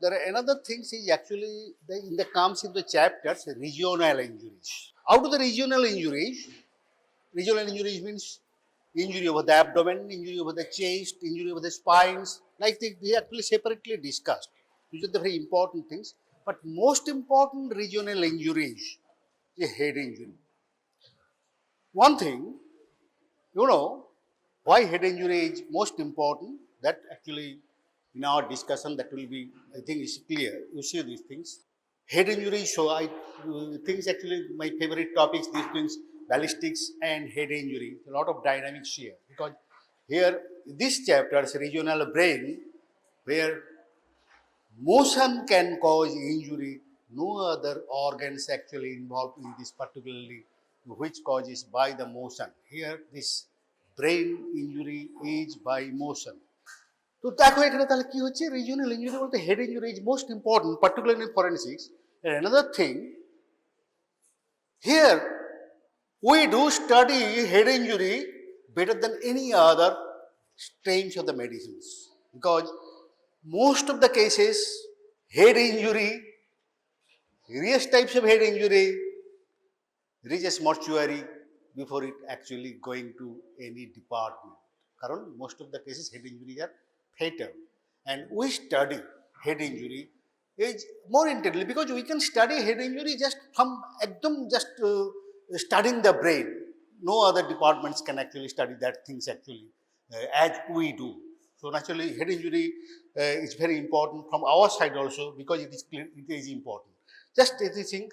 there are another things is actually in the comes in the chapters regional injuries. Out of the regional injuries means injury over the abdomen, injury over the chest, injury over the spines. Like they actually separately discussed. These are the very important things. But most important regional injuries is a head injury. One thing, why head injury is most important, that actually in our discussion that will be, I think is clear. You see these things. Head injury, so I things actually my favorite topics, these things, ballistics and head injury. A lot of dynamics here because here this chapter is regional brain where motion can cause injury. No other organs actually involved in this particularly which causes by the motion. Here this brain injury is by motion. তো দেখো এখানে তাহলে কি হচ্ছে regional injury বলতে head injury is most important particularly in forensics and another thing here we do study head injury better than any other strains of the medicines because most of the cases head injury, various types of head injury reaches mortuary before it actually going to any department. Karon most of the cases head injury are fatal and we study head injury is more intently because we can study head injury just from just studying the brain. No other departments can actually study that things actually as we do. So naturally head injury is very important from our side also because it is clear, it is important. Just anything,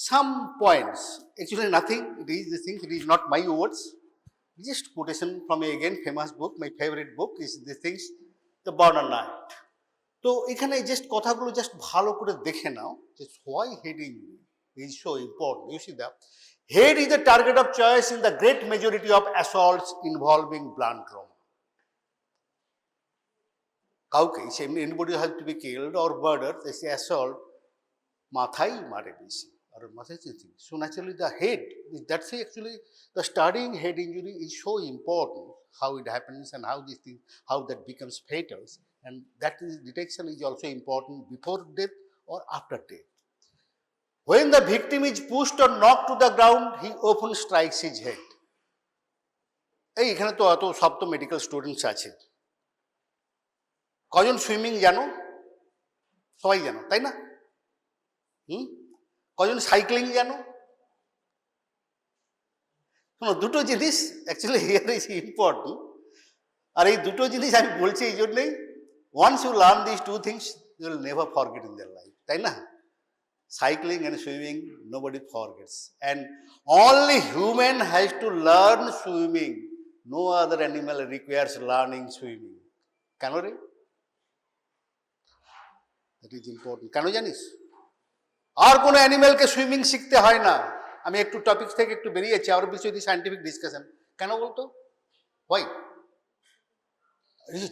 some points, actually nothing, it is the things, it is not my words, just quotation from a again famous book, my favorite book is the things, The Border Night. তো এখানে just কথাগুলো just ভালো করে দেখে নাও যে why head injury is so important. You see that head is the target of choice in the great majority of assaults involving blunt trauma. কাউকে anybody has to be killed or murdered, this assault মাথায় মারে বেশি আর মাথায় চিন্তা. So naturally the head, that's actually the studying head injury is so important, how it happens and how these things, how that becomes fatal. And that is detection is also important before death or after death. When the victim is pushed or knocked to the ground, he often strikes his head. এইখানে তো অত সব তো medical students আছে, কজন swimming জানো? সবাই জানো তাই না? কজন সাইক্লিং জানো? শোনো দুটো জিনিস অ্যাকচুয়ালি হিয়ার ইজ ইম্পর্টেন্ট, আর এই দুটো জিনিস আমি বলছি এই জন্যই once you learn these two things you will never forget in their life, তাই না? Cycling and swimming nobody forgets, and only human has to learn swimming, no other animal requires learning swimming. কেন রে? that is important. কেন জানিস? আর কোনো অ্যানিমেলকে swimming শিখতে হয় না। আমি একটু টপিক থেকে একটু বেরিয়েছি, আর বিষয়ে সায়েন্টিফিক ডিসকাশন। কেন বলতো? হোয়াই?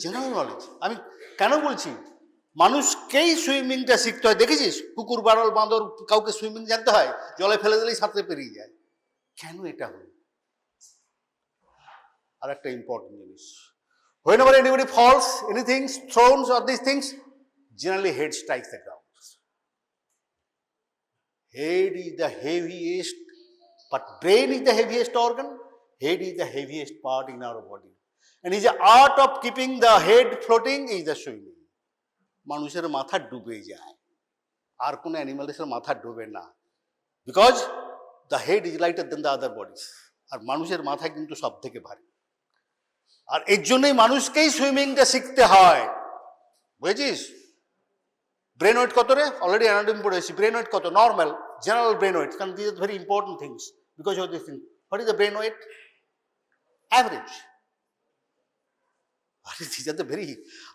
General knowledge. আমি কেন বলছি মানুষকেই সুইমিংটা শিখতে হয়? দেখেছিস কুকুর, বাড়ল, বাঁদর কাউকে সুইমিং জানতে হয়? জলে ফেলে দিলেই সাঁতরে পেরিয়ে যায়। কেন এটা হয়? আর একটা ইম্পর্টেন্ট জিনিস, whenever anybody falls, anything thrown or these things, generally head strikes the ground. Head is the heaviest, but brain is the heaviest organ. Head is the heaviest part in our body. And is the art of keeping the head floating is the swimming. মানুষের মাথা ডুবে যায়, আর কোনো অ্যানিমালসের মাথা ডুবে না, because the head is lighter than the other bodies. আর মানুষের মাথা কিন্তু সব থেকে ভারী, আর এর জন্যই মানুষকেই সুইমিংটা শিখতে হয়, বুঝেছিস? ব্রেন ওয়েট কত রে? অলরেডি অ্যানাটমি পড়েছি। ব্রেন ওয়েট কত? নর্মাল জেনারেল ব্রেন ওয়েট, কারণ this is very important things because of this thing. What is the brain weight? Average. আরে দিস আর দ্য ভেরি,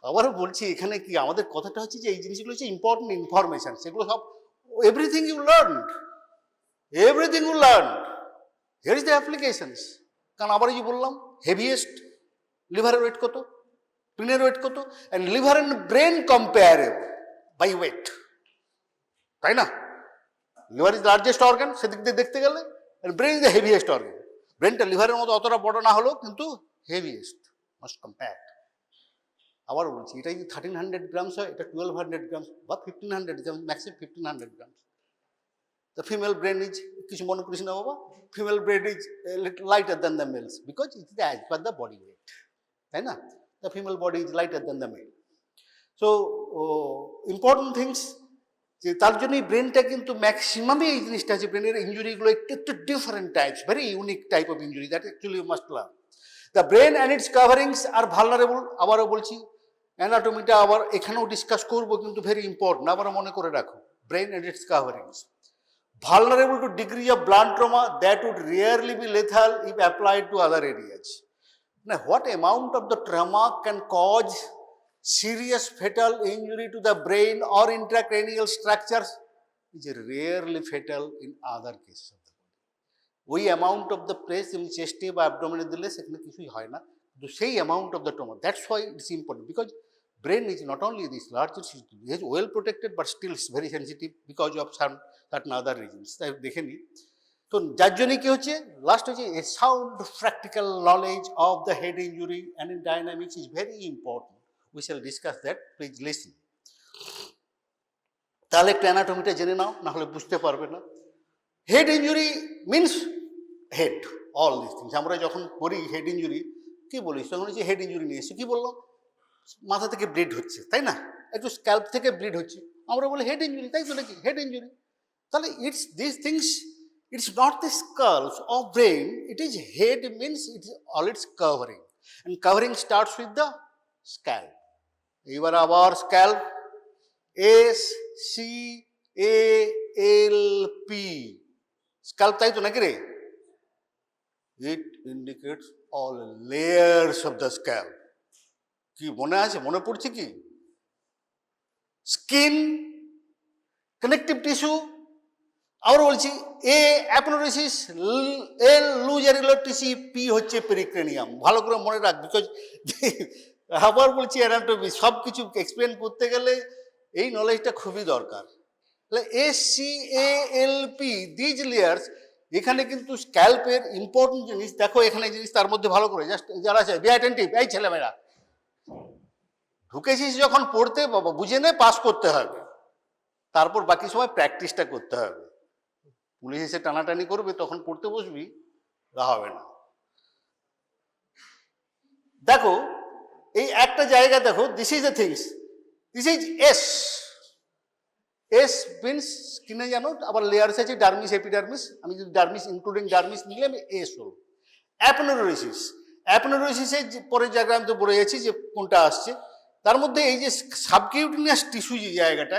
আবারও বলছি এখানে কি আমাদের কথাটা হচ্ছে যে এই জিনিসগুলো হচ্ছে ইম্পর্টেন্ট ইনফরমেশন, সেগুলো সব everything you learn, everything you learn, here is the applications. কারণ আবার এই যে বললাম হেভিয়েস্ট লিভারের ওয়েট কত, ব্রেনের ওয়েট কত, and liver and brain comparable by weight, তাই না? লিভার ইজ লার্জেস্ট অর্গান সেদিক দিয়ে দেখতে গেলে, and brain is the heaviest organ. ব্রেনটা লিভারের মতো অতটা বড় না হলেও কিন্তু হেভিয়েস্ট, মাস্ট কম্পেয়ার। আবার বলছি, এটা যদি 1300 গ্রামস হয়, এটা 1200 গ্রামস বা 1500 gram, maximum 1500 grams. The female brain is, কিছু মনে করিস না বাবা, female brain is a little lighter than the males because it is as per the body weight, তাই না? The female body is lighter than the male. So important things, যে তার জন্য এই ব্রেনটা কিন্তু ম্যাক্সিমামই এই জিনিসটা আছে, ব্রেনের ইঞ্জুরিগুলো একটু different types, very unique type of injury, that actually you must learn. The brain and its coverings are vulnerable, আবারও বলছি অ্যানাটমিটা আবার এখানেও ডিসকাস করবো, কিন্তু ভেরি ইম্পর্টেন্ট, আবারও মনে করে রাখো, brain and its coverings. Vulnerable to degree of blunt trauma that would rarely be lethal if applied to other areas. Now, what amount of the trauma can cause serious fatal injury to the brain or intracranial structures is rarely fatal in other cases of the body. ওই amount of the press in chest বা abdomen দিলে সেখানে কিছুই হয় না, কিন্তু সেই amount of the trauma, that's why it's important, because brain is not only this large, it is well protected but still very sensitive because of some certain other reasons. তাই দেখে নিই। তো যার জন্য কি হচ্ছে, লাস্ট হচ্ছে a sound practical knowledge of the head injury and in dynamics is very important. We shall discuss that, please listen. তাহলে একটু অ্যানাটমিটা জেনে নাও, না হলে বুঝতে পারবে না। Head injury means head, all this things. আমরা যখন করি হেড ইঞ্জুরি, কি বলিস তখন যে হেড ইঞ্জুরি নিয়ে এসে কি বললাম, মাথা থেকে ব্লিড হচ্ছে, তাই না, একটু স্ক্যাল্প থেকে ব্লিড হচ্ছে, আমরা বলি হেড ইঞ্জুরি, তাই তো নাকি, হেড ইঞ্জুরি। তাহলে it's this things, it's not the skulls of brain, it is head means it is all its covering, and covering starts with the scalp. এবার আবার স্ক্যাল্প, SCALP, স্ক্যাল্প, তাই তো নাকি রে? It indicates all layers of the scalp. কি মনে আছে, মনে পড়ছে কি? স্কিন, কানেকটিভ টিস্যু, আবার বলছি এ অ্যাপনোরেসিস, এল লুজ এরিকুলার টিস্যু, পি হচ্ছে পেরিক্রেনিয়াম। ভালো করে মনে রাখ, বিকজ আবার বলছি অ্যানাটমি, সব কিছু এক্সপ্লেন করতে গেলে এই নলেজটা খুবই দরকার। তাহলে SCALP, দিজ লেয়ার্স, এখানে কিন্তু স্ক্যাল্পের ইম্পর্টেন্ট জিনিস দেখো, এখানে জিনিস তার মধ্যে ভালো করে জাস্ট যারা আছে বি অ্যাটেন্টিভ, এই ছেলেমেয়েরা ঢুকেছিস যখন পড়তে, বাবা বুঝে নে, পাস করতে হবে, তারপর বাকি সময় প্র্যাকটিসটা করতে হবে। পুলিশ এসে টানাটানি করবে, তখন পড়তে বসবি, তা হবে না। দেখো এই একটা জায়গা দেখো, this is the things, this is S means কিনে জানো, আবার লেয়ার্স আছে ডার্মিস, এপিডার্মিস, আমি যদি ডার্মিস ইনক্লুডিং ডার্মিস নিলে আমি এস হল। অ্যাপনোরেসিস, অ্যাপনোরেসিসের পরের জায়গায় আমি তো বলে যাচ্ছি যে কোনটা আসছে, তার মধ্যে এই যে সাবকিউটিনিয়াস টিস্যু, যে জায়গাটা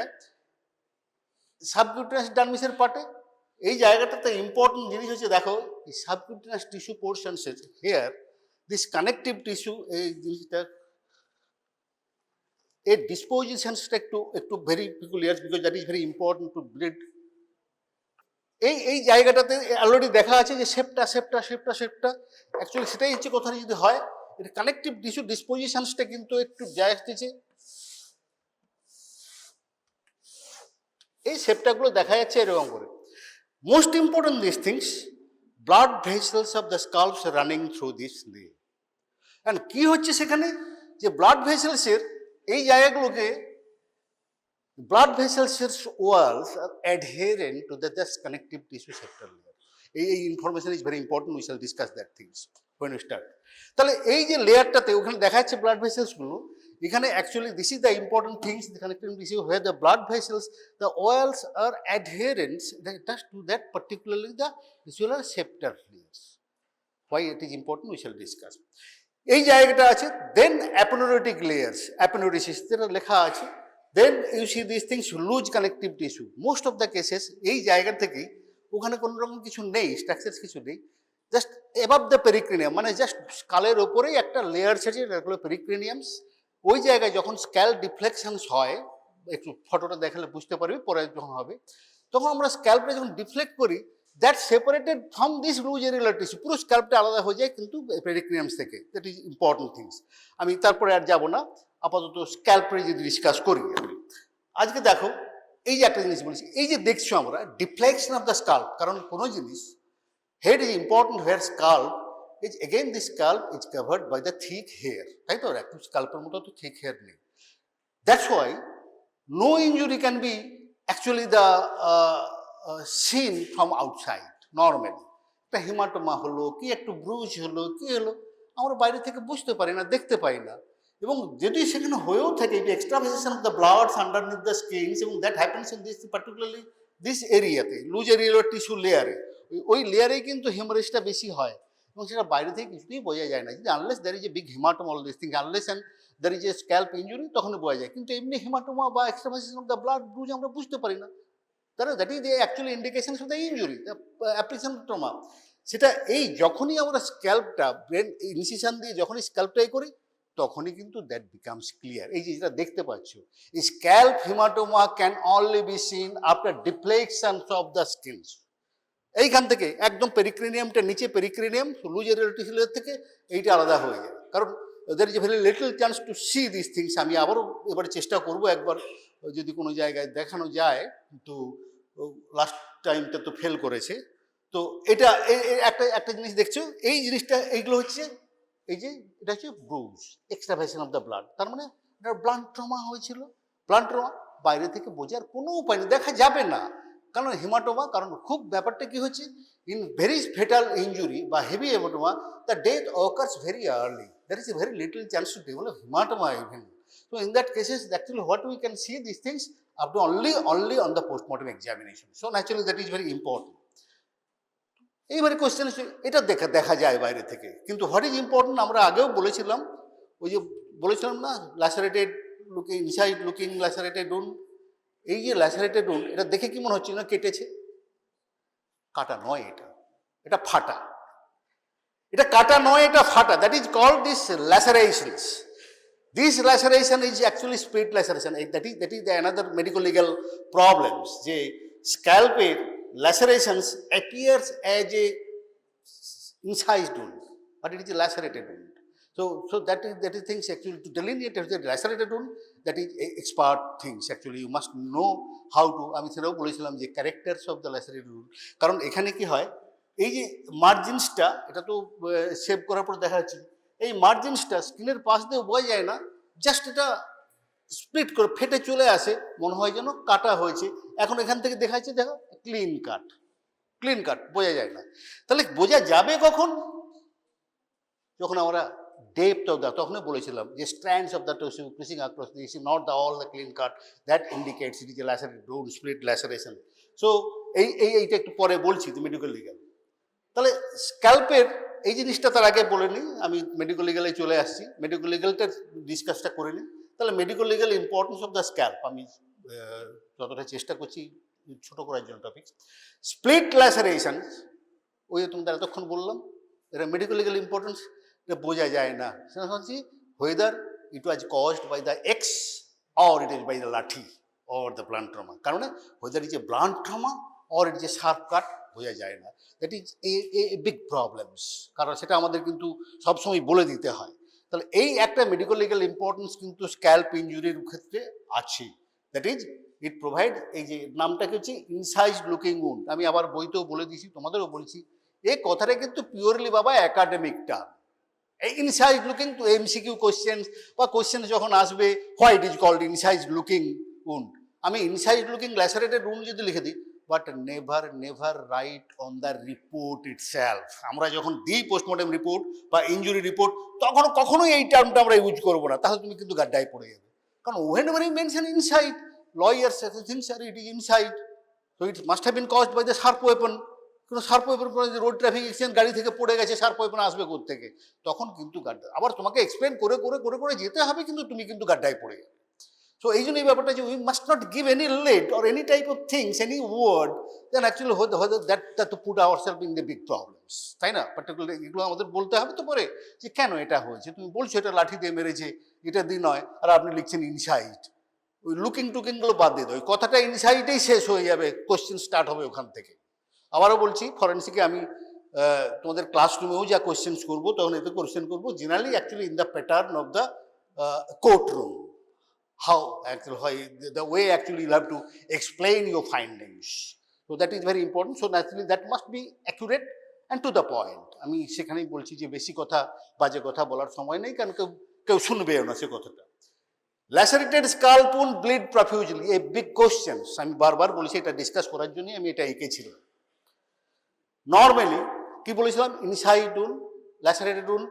সাবকিউটিনিয়াস ডার্মিসের পার্টে, এই জায়গাটাতে ইম্পর্টেন্ট জিনিস হচ্ছে দেখো, এই subcutaneous tissue portion here, this connective tissue, এই জিনিসটা এর ডিসপোজিশনসটা একটু very peculiar, because that is very important to bleed. এই জায়গাটাতে অলরেডি দেখা আছে যে শেপটা অ্যাকচুয়ালি সেটাই হচ্ছে কথা। যদি হয় এটা কানেকটিভ টিস্যু ডিসপোজিশনসটা কিন্তু একটু যায় আসতেছে, এই শেপটাগুলো দেখা যাচ্ছে এরকম করে। Most important this things, blood vessels of the scalps running through this lay, and কি হচ্ছে সেখানে, যে ব্লাড ভেসেলসের এই জায়গাগুলোকে, ব্লাড ভেসেলসের walls are adherent to the just connective tissue septal layer. এই information is very important, we shall discuss that things when we start. তাহলে এই যে লেয়ারটাতে ওখানে দেখা যাচ্ছে ব্লাড ভেসেলসগুলো, এখানে actually this is the important things, the connective tissue where the blood vessels, the walls are adherents to that particularly the tissular septal layers. Why it is important we shall discuss. এই জায়গাটা আছে, দেন অ্যাপনোরেটিক layers, অ্যাপনোরেসিস যেটা লেখা আছে, then you see this things loose connective tissue. Most of the cases এই জায়গা থেকেই, ওখানে কোনো রকম কিছু নেই, স্ট্রাকচার কিছু নেই, জাস্ট এবাভ দ্য পেরিক্রেনিয়াম, মানে জাস্ট স্কালের ওপরেই একটা লেয়ার আছে, যেগুলো পেরিক্রেনিয়ামস। ওই জায়গায় যখন স্ক্যাল ডিফ্লেকশনস হয়, একটু ফটোটা দেখালে বুঝতে পারবি পরে যখন হবে, তখন আমরা স্ক্যাল্পটা যখন ডিফ্লেক্ট করি, that separated from this loose এরিকুলার টিস্যু, পুরো স্ক্যাল্পটা আলাদা হয়ে যায় কিন্তু পেরিক্রেনিয়ামস থেকে। That is important things. আমি তারপরে আর যাবো না, আপাতত স্ক্যাল্পে যদি ডিসকাস করি। আমি আজকে দেখো এই যে একটা জিনিস বলছি, এই যে দেখছো আমরা ডিফ্লেকশন অফ দ্য স্কাল্প, কারণ কোনো জিনিস head is important, hair scalp is again the scalp is covered by the thick hair. তাই তো একটু স্ক্যাল্পের মতো তো thick hair নেই। That's why no injury can be actually the seen from outside normally. একটা হেমাটোমা হলো কি একটু ব্রুজ হলো কি হলো আমরা বাইরে থেকে বুঝতে পারি না, দেখতে পাই না। এবং যদি সেখানে হয়েও থাকে এটা extravasation of the bloods underneath the skins, এবং that happens in this particularly this এরিয়াতে, লুজ এরিয়া টিস্যু লেয়ারে, ওই লেয়ারেই কিন্তু হেমারেজটা বেশি হয় এবং সেটা বাইরে থেকে কিছুতেই বোঝা যায় না। যদি unless there is a big haematoma all this thing, unless and there is a scalp injury, তখনই বোঝা যায়। কিন্তু এমনি হেমাটোমা বা extravasation of the blood bruise আমরা বুঝতে পারি না। That is the actually indication of the injury, the application trauma. সেটা এই যখনই আমরা স্ক্যাল্পটা ব্রেন ইনসিশন দিয়ে যখনই স্ক্যাল্পটাই করি তখনই কিন্তু দ্যাট বিকামস ক্লিয়ার। এই যে যেটা দেখতে পাচ্ছ, scalp haematoma can only be seen after deflections of the skins. এইখান থেকে একদম পেরিক্রিনিয়ামটা নিচে, পেরিক্রিনিয়াম লুজ এরিয়া থেকে এইটা আলাদা হয়ে যায়, কারণ there is a very little chance two C this things. আমি আবারও এবারে চেষ্টা করবো একবার যদি কোনো জায়গায় দেখানো যায়, তো লাস্ট টাইমটা তো ফেল করেছে। তো এটা একটা জিনিস দেখছো, এই জিনিসটা এইগুলো হচ্ছে এই যে এটা হচ্ছে ব্রুজ, এক্সট্রাভাসেশন অফ দ্য ব্লাড। তার মানে এটা ব্লাড ট্রমা হয়েছিল। ব্লাড ট্রমা বাইরে থেকে বোঝার কোনো উপায় নেই, দেখা যাবে না, কারণ হেমাটোমা, কারণ খুব ব্যাপারটা কি হচ্ছে, ইন ভেরি ফেটাল ইঞ্জুরি বা heavy haematoma the death occurs very early, there is a very little chance to develop haematoma even. So in that cases actually what we can see these things up to only on the postmortem examination. So naturally that is very important. এইবারে question এটা দেখা যায় বাইরে থেকে, কিন্তু what is important আমরা আগেও বলেছিলাম, ওই যে বলেছিলাম না ল্যাসারেটেড looking, inside looking lacerated wound. এই যে ল্যাসারেটেড উন্ড, এটা দেখে কি মনে হচ্ছে না কেটেছে? কাটা নয়, এটা ফাটা। এটা কাটা নয়, এটা ফাটা। That is called this lacerations. This laceration is actually split laceration. That is the another medical legal problems. যে scalpের lacerations appears as a incised wound, but it is a lacerated wound. So that is things actually to delineate the lacerated wound, that is expert things actually. You must know how to, আমি সেটাও বলেছিলাম যে characters of the lacerated wound, কারণ এখানে কি হয়, এই যে মার্জিনসটা, এটা তো সেভ করার পর দেখা যাচ্ছে, এই মার্জিনসটা স্কিনের পাশ দিয়ে বোঝা যায় না, জাস্ট এটা স্প্লিট করে ফেটে চলে আসে, মনে হয় যেন কাটা হয়েছে। এখন এখান থেকে দেখা যাচ্ছে, দেখো ক্লিন কাট, বোঝা যায় না। তাহলে বোঝা যাবে কখন? যখন আমরা ডেপথ অফ দ্য, তখনই বলেছিলাম যে strands of the tissue crossing across this, not the all the clean cut, that indicates it is a lacerated wound, split laceration. So এইটা একটু পরে বলছি, তো মেডিকেল লিগাল। তাহলে স্ক্যাল্পের এই জিনিসটা তার আগে বলে নিই, আমি মেডিকেল লিগালে চলে আসছি, মেডিকেল লিগালটা ডিসকাসটা করে নিই। তাহলে medical legal importance of the scalp আমি যতটা চেষ্টা করছি ছোট করার জন্য টপিক। স্প্লিট ল্যাসারেশন, ওই তোমাদের এতক্ষণ বললাম, এটা মেডিকেল লিগাল ইম্পর্টেন্স, এটা বোঝা যায় না। সেটা হচ্ছে whether it was caused by the X or it is by the লাঠি or the blunt trauma, কারণ whether it is a blunt trauma or it is a sharp cut বোঝা যায় না। That is a big problems, কারণ সেটা আমাদের কিন্তু সবসময় বলে দিতে হয়। তাহলে এই একটা মেডিকেল লিগাল ইম্পর্টেন্স কিন্তু স্ক্যাল্প ইঞ্জুরির ক্ষেত্রে আছে। দ্যাট ইজ ইট প্রোভাইড, এই যে নামটা কি হচ্ছে ইনসাইজড লুকিং উন্ড। আমি আবার বইতেও বলে দিয়েছি, তোমাদেরও বলেছি, এই কথাটা কিন্তু পিওরলি বাবা একাডেমিক টার্ম। এই inside looking to MCQ question বা কোশ্চেন যখন আসবে, why it is called inside looking wound, আমি ইনসাইড লুকিং ল্যাসারেটেড উন্ড যদি লিখে দিই, but never write on the report itself. আমরা যখন দিই পোস্টমর্টম রিপোর্ট বা ইঞ্জুরি রিপোর্ট, তখন কখনোই এই টার্মটা আমরা ইউজ করবো না, তাহলে তুমি কিন্তু গাড্ডায় পড়ে যাবে। কারণ whenever you mention inside, lawyers think it is inside, so it must have been caused by the sharp weapon. কোনো শার্প ওয়েপন করে, রোড ট্রাফিক অ্যাক্সিডেন্ট, গাড়ি থেকে পড়ে গেছে, শার্প ওয়েপন আসবে কোত্থেকে? তখন কিন্তু গাড্ডা, আবার তোমাকে এক্সপ্লেন করে করে করে করে যেতে হবে, কিন্তু তুমি কিন্তু গাড্ডায় পড়ে যাবে। সো এই জন্য এই ব্যাপারটা যে we must not give any let or any type of things, any word, then actually that to put our self in the big problems, তাই না? পার্টিকুলার এগুলো আমাদের বলতে হবে তো পরে, যে কেন এটা হয়েছে। তুমি বলছো এটা লাঠি দিয়ে মেরেছে, এটা দিয়ে নয়, আর আপনি লিখছেন ইনসাইড। ওই লুকিং টুকিংগুলো বাদ দিয়ে দেয়, ওই কথাটা ইনসাইডেই শেষ হয়ে যাবে, কোশ্চেন স্টার্ট হবে ওখান থেকে। আবারও বলছি, ফরেন্সিকে আমি তোমাদের ক্লাসরুমেও যা কোশ্চেন্স করবো, তখন এতে কোশ্চেন করবো generally actually in the pattern of the court room, how actually, how the way actually you have to explain your findings. So that is very important. So naturally that must be accurate and to the point. আমি সেখানেই বলছি যে বেশি কথা বাজে কথা বলার সময় নেই, কারণ কেউ কেউ শুনবেও না সে কথাটা। Lacerated scalp wound bleed profusely, a big questions. আমি বারবার বলেছি এটা ডিসকাস করার জন্য আমি এটা এঁকেছিলাম। নর্মালি কি বলেছিলাম, inside wound, lacerated wound,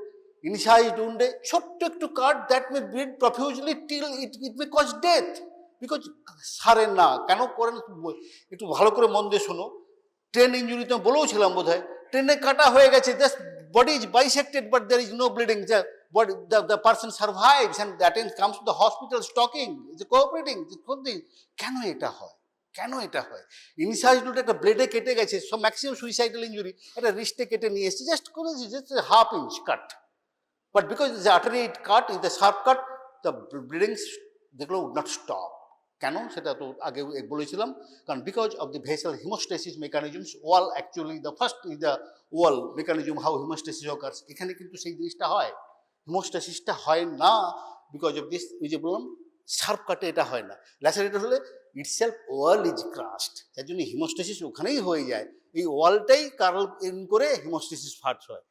inside উন্ডে ছোট্ট একটু cut that may bleed profusely till it may cause death, because সারে না। কেন করেন একটু ভালো করে মন দিয়ে শোনো। ট্রেন ইঞ্জুরি তো বলেওছিলাম বোধ হয়, ট্রেনে কাটা হয়ে গেছে, just body is bisected but there is no bleeding, the person survives and that comes to the hospital talking, is cooperating, কেন এটা হয়, কেন এটা হয়? ইনসাইড উন্ড একটা ব্লেডে কেটে গেছে, সব ম্যাক্সিমাম সুইসাইডাল ইঞ্জুরি একটা রিস্টে কেটে নিয়ে এসেছে, জাস্ট করেছি just half inch cut, but because the artery it cut is the sharp cut, the bleeding যেগুলো would not stop. কেন সেটা তো আগে বলেছিলাম, কারণ because of the vessel haemostasis mechanisms, wall actually the first is the wall mechanism how haemostasis occurs. এখানে কিন্তু সেই জিনিসটা হয়, হিমোস্টেসিসটা হয় না বিকজ অফ দিস, ওই যে বললাম শার্প কাটে এটা হয় না। ল্যাসারেটেড হলে ইটসেলফ ওয়াল ইজ ক্রাস্ট, যার জন্য হিমোস্টেসিস ওখানেই হয়ে যায়, এই ওয়ালটাই কার্ল ইন করে হিমোস্টেসিস ফার্স্ট হয়।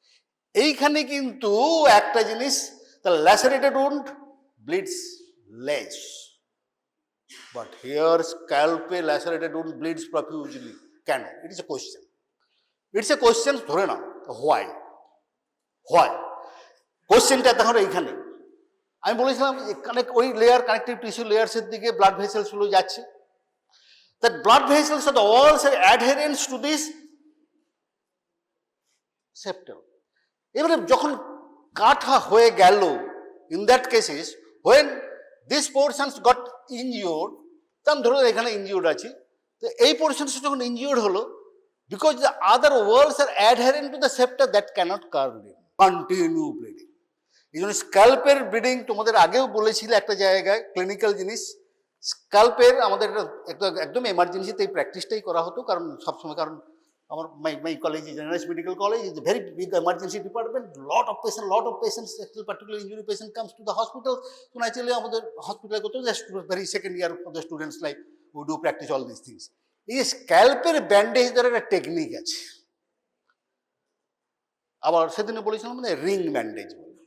এইখানে কিন্তু একটা জিনিস, the lacerated wound bleeds less, but here scalp lacerated wound bleeds profusely. কেন? It is a question. It's a question, ধরে নাও why? Why? কোশ্চেনটা তাহলে এইখানে আমি বলেছিলাম এখানে ওই লেয়ার কানেকটিভ টিস্যু লেয়ার্সের দিকে ব্লাড ভেসেলস গুলো যাচ্ছে, that blood vessels of the walls are adherent to this septum. এবারে যখন কাটা হয়ে গেল, in that cases when this portions got injured, তখন ধরো এখানে ইনজিওর্ড আছে, তো এই পোর্শনটা যখন ইনজিওর্ড হলো, because the other walls are adherent to the septa, that cannot curve in, continue bleeding. এই জন্য স্ক্যাল্পের ব্লিডিং তোমাদের আগেও বলেছিলে একটা জায়গায় ক্লিনিক্যাল জিনিস, স্ক্যাল্পের আমাদের একটা একদম এমার্জেন্সিতে এই প্র্যাকটিসটাই করা হতো, কারণ সবসময়, কারণ আমার my college is NRS medical college, is very big emergency department, lot of patients, particular injury patient comes to the hospital, so naturally আমাদের হসপিটালে করতে very second year for the students like who do practice all this things. এই স্ক্যাল্পের bandage দ্বারা একটা technique আছে, আবার সেদিনে বলেছিলাম মানে রিং ব্যান্ডেজ বলে,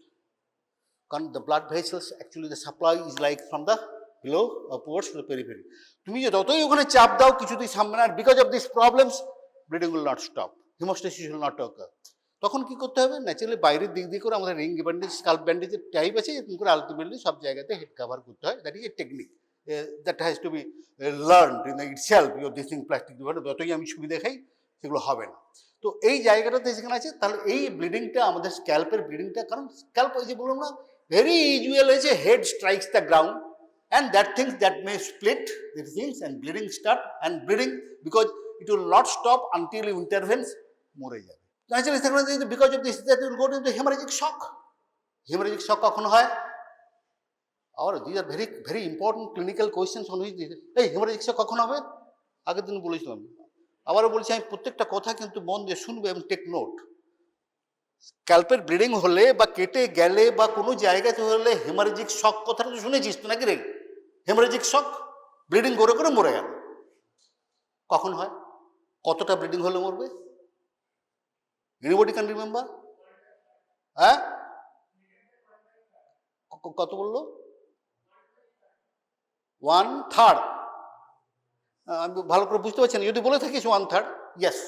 কারণ the blood vessels actually the supply is like from the below upwards to the periphery, তুমি যে যতই ওখানে চাপ দাও কিছুতেই সামনে না, because of this problems bleeding will not stop, haemostasis will not occur. তখন কি করতে হবে, ন্যাচারালি বাইরের দিক দিয়ে করে আমাদের রিং ব্যান্ডেজ, স্কাল্প ব্যান্ডেজের টাইপ আছে, এরকম করে আলটিমেটলি সব জায়গাতে হেড কভার করতে হয়, that is a technique that has to be learned in itself, your this thing plastic যতই আমি ছবি দেখাই সেগুলো হবে না। তো এই জায়গাটাতে যেখানে আছে, তাহলে এই ব্লিডিংটা আমাদের স্ক্যাল্পের ব্লিডিংটা, কারণ স্ক্যাল্প ওই যে বললাম না ভেরি ইউজুয়াল হয়েছে, head strikes the ground and that things that may split the things and bleeding start, and bleeding because it will not stop until you intervenes, মরে যাবে। Naturally because of this that will go into hemorrhagic shock. Hemorrhagic shock কখন হয়? Or these are very very important clinical questions on which এই hemorrhagic shock কখন হবে? আগের দিন বলেছিলাম, আবারও বলছি, আমি প্রত্যেকটা কথা কিন্তু মন দিয়ে শুনবে এবং টেক নোট। স্ক্যাল্পের ব্লিডিং হলে বা কেটে গেলে বা কোনো জায়গাতে হলে হেমারেজিক শক কথাটা তো শুনেছিস তো নাকি রে? হেমারেজিক শক, ব্লিডিং করে করে মরে গেল, কখন হয়, কতটা ব্লিডিং হলে মরবে? Anybody can remember? হ্যাঁ, কত বললো? 1/3। আমি ভালো করে বুঝতে পারছি না, যদি বলে থাকিস 1/3, yes,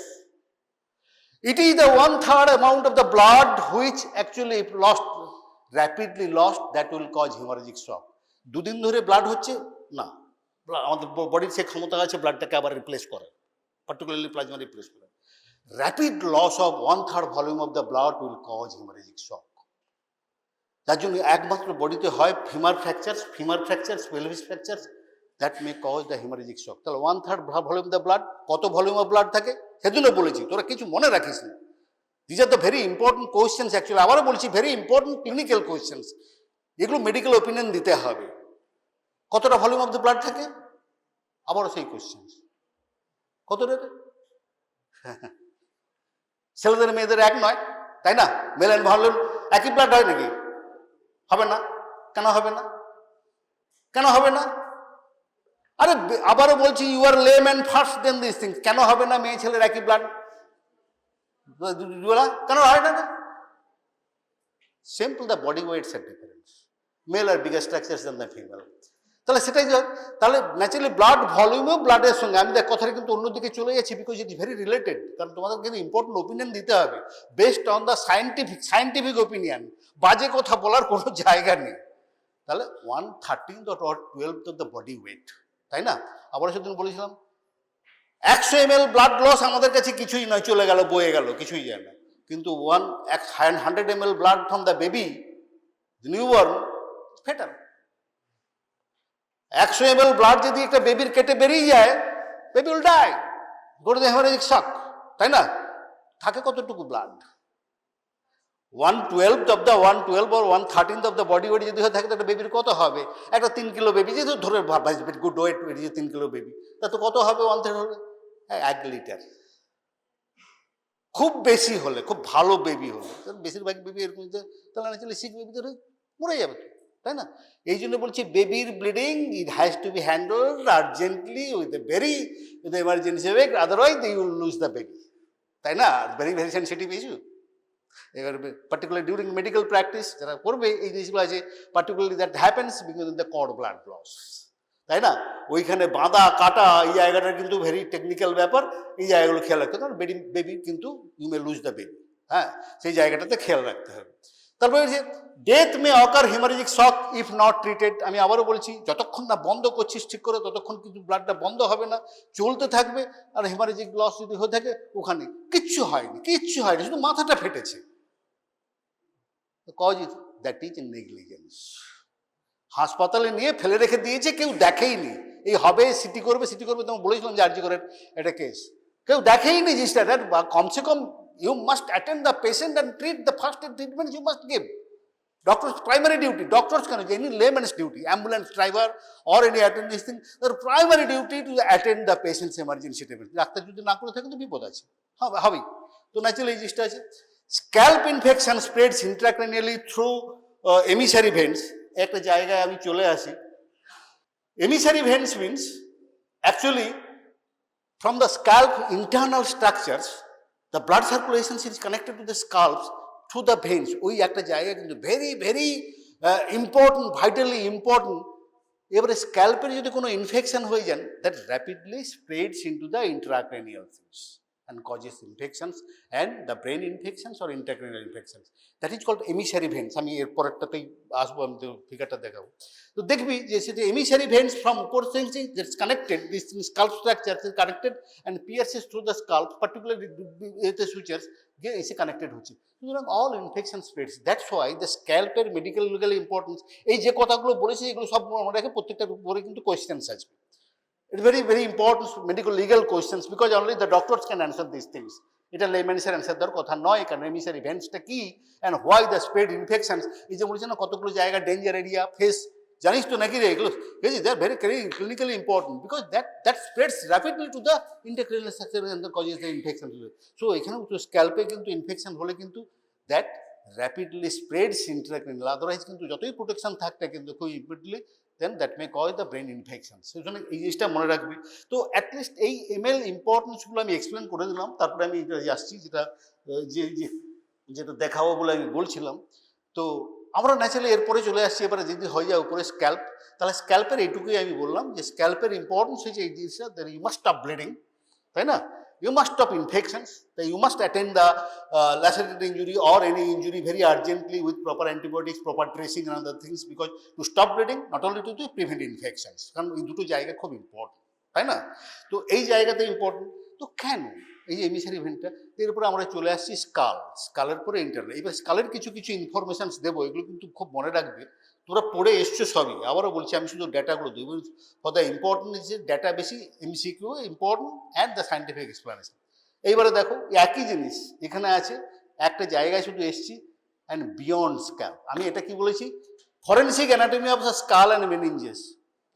it is the 1/3 amount of the blood which actually lost, rapidly lost, that will cause hemorrhagic shock. দুদিন ধরে ব্লাড হচ্ছে না, আমাদের বডির সে ক্ষমতা আছে ব্লাডটাকে আবার রিপ্লেস করে, পার্টিকুলারলি প্লাজমা রিপ্লেস করে। Rapid loss of 1/3 volume of the blood will cause haemorrhagic shock. তার জন্য একমাত্র বডিতে হয় femur fractures, pelvis fractures, that may cause the haemorrhagic shock. তাহলে 1/3 ভলিউম দ্য ব্লাড, কত ভলিউম অফ ব্লাড থাকে সেজন্য বলেছি, তোরা কিছু মনে রাখিস না। This are the very important questions, actually আবারও বলছি ভেরি ইম্পর্টেন্ট ক্লিনিক্যাল কোয়েশ্চেন্স, এগুলো মেডিকেল ওপিনিয়ন দিতে হবে। কতটা ভলিউম অফ দ্য ব্লাড থাকে, আবারও সেই কোয়েশ্চেন্স, কতটা? ছেলেদের মেয়েদের এক নয়, তাই না? মেল অ্যান্ড ভলিউম একই ব্লাড হয় নাকি? হবে না। কেন হবে না? কেন হবে না? আরে আবারও বলছি, you are lame and first then this things. কেন হবে না মেয়ে ছেলের একই ব্লাড? কেন হয় না? Simple, the body weights are difference, male are bigger structures than the female. তাহলে সেটাই তাহলে ন্যাচারালি ব্লাড ভলিউমও ব্লাডের সঙ্গে, আমি দেখ কথাটা কিন্তু অন্যদিকে চলে যাচ্ছি বিকজ ইট ভেরি রিলেটেড, কারণ তোমাদের কিন্তু ইম্পর্টেন্ট ওপিনিয়ন দিতে হবে based on the scientific opinion, বাজে কথা বলার কোনো জায়গা নেই। তাহলে 1/13 or 12 of the body weight, তাই না? আবার সেদিন বলেছিলাম 100 ml ব্লাড লস আমাদের কাছে কিছুই নয়, চলে গেল, বয়ে গেল, কিছুই যায় না। কিন্তু 100 ml blood from the baby, newborn, foetal. 100 ml blood যদি একটা বেবির কেটে বেরিয়ে যায়, baby will die, go to the haemorrhagic shock, তাই না? থাকে কতটুকু blood? 1/12 of the 1/12 or 1/13 of the body weight যদি হয়ে থাকে, একটা বেবির কত হবে? একটা 3 কিলো বেবি, যেহেতু ধরে গুড ওয়েট 3 কিলো বেবি, তা তো কত হবে? 1/3 হবে 1 লিটার। খুব বেশি হলে, খুব ভালো বেবি হলে, বেশিরভাগ বেবি এরকম, তাহলে ন্যাচারালি সিক বেবি ধরে মরে যাবে, তাই না? এই জন্য বলছি বেবির bleeding it has to be handled urgently with emergency wake, otherwise you will lose the baby, তাই না? Very very sensitive issue. এবার পার্টিকুলার ডিউরিং মেডিকেল প্র্যাকটিস যারা করবে এই জিনিসগুলো আছে, particularly that happens because of the cord blood loss, তাই না? ওইখানে বাঁধা কাটা এই জায়গাটা কিন্তু ভেরি টেকনিক্যাল ব্যাপার, এই জায়গাগুলো খেয়াল রাখতে হবে, কারণ বেবি কিন্তু you may lose the baby, হ্যাঁ, সেই জায়গাটাতে খেয়াল রাখতে হবে। তারপরে যে death may occur haemorrhagic shock if not treated, আমি আবারও বলছি, যতক্ষণ না বন্ধ করছিস ঠিক করে ততক্ষণ কিন্তু ব্লাডটা বন্ধ হবে না, চলতে থাকবে। আর হেমারেজিক লস যদি হয়ে থাকে, ওখানে কিচ্ছু হয়নি, শুধু মাথাটা ফেটেছে। Cause is that is negligence. হাসপাতালে নিয়ে ফেলে রেখে দিয়েছে, কেউ দেখেইনি, এই হবে সিটি করবে, তোমাকে বলেছিলাম যে আরজি করের একটা কেস, কেউ দেখেইনি জিনিসটা। কমসে কম you must attend the patient and treat the first aid treatment you must give. Doctor's primary duty, doctors can, any layman's duty, ambulance driver or any attend this thing, their primary duty to attend the patient's emergency treatment. Doctor যদি না করে থাকে তো বিপদ আছে, হবেই। তো naturally এই জিনিসটা আছে। Scalp infection spreads intracranially through emissary veins. একটা জায়গায় আমি চলে আসি, emissary veins means actually from the scalp internal structures, the blood circulation is connected to the scalp through the veins. ওই একটা জায়গা কিন্তু ভেরি ভেরি ইম্পর্টেন্ট, ভাইটালি ইম্পর্টেন্ট। এবারে স্ক্যাল্পের যদি কোনো ইনফেকশন হয়ে যান, that rapidly spreads into the intracranial things and causes infections and the brain infections or intracranial infections. That is called emissary veins. আমি এর পরেরটাতেই আসবো, আমি তো ফিগারটা দেখাবো। তো দেখবি যে সেটা emissary veins from upper things that's connected, this scalp structure is connected and pierces through the scalp, particularly the sutures গিয়ে এসে কানেক্টেড হচ্ছে। সুতরাং all infection spreads, that's why the স্ক্যাল্পের মেডিকেল লিগাল ইম্পর্টেন্স। এই যে কথাগুলো বলেছি এগুলো সব মনে রাখে, প্রত্যেকটার উপরে কিন্তু কোয়েশ্চেন্স আসবে। It's very, very important medical legal questions because only the doctors can answer these things. এটা লেম্যান্সের অ্যান্সার দেওয়ার কথা নয়, কারণ এমিসারি ভেন্সটা কি and why the spread infections. এই যে বলছে না কতগুলো জায়গা ডেঞ্জার এরিয়া ফেস, জানিস তো নাকি রে এগুলো? They are very clinically important because that spreads rapidly to the intercranial structure and causes the infection. So এখানেও তো স্ক্যাল্পে কিন্তু ইনফেকশন হলে কিন্তু that rapidly spreads intercranial, otherwise কিন্তু যতই প্রোটেকশন থাকতে কিন্তু খুব immediately then that may cause the brain infection. সেই জন্য এই জিনিসটা মনে রাখবি। তো অ্যাটলিস্ট এই এমএল ইম্পর্টেন্সগুলো আমি এক্সপ্লেন করে দিলাম। তারপরে আমি আসছি যেটা দেখাবো বলে আমি বলছিলাম। তো আমরা ন্যাচারালি এরপরে চলে আসছি, এবারে যদি হয়ে যায় উপরে স্ক্যাল্প, তাহলে স্ক্যাল্পের এইটুকুই আমি বললাম যে স্ক্যাল্পের ইম্পর্টেন্স হচ্ছে এই জিনিসটা, ইউ মাস্ট স্টপ ব্লিডিং, তাই না? You must stop infections. You must attend the lacerated injury or any injury very urgently with proper antibiotics, proper dressing and other things, because to stop bleeding, not only to prevent infections. কারণ এই দুটো জায়গা খুব important, তাই না? তো এই জায়গাতে ইম্পর্টেন্ট। তো কেন এই যে এমিসারি ভেন্টটা, এরপরে আমরা চলে আসছি স্কালের পরে ইন্টারনাল। এবার স্কালের কিছু কিছু ইনফরমেশনস দেবো, এগুলো কিন্তু খুব মনে রাখবে, তোরা পড়ে এসছো সবই। আবারও বলছি, আমি শুধু ডেটাগুলো দেবো for the important is data বেশি, MCQ important and the scientific explanation. এইবারে দেখো একই জিনিস এখানে আছে, একটা জায়গায় শুধু এসছি অ্যান্ড বিয়ন্ড স্ক্যাল। আমি এটা কি বলেছি? Forensic anatomy of the skull and meninges.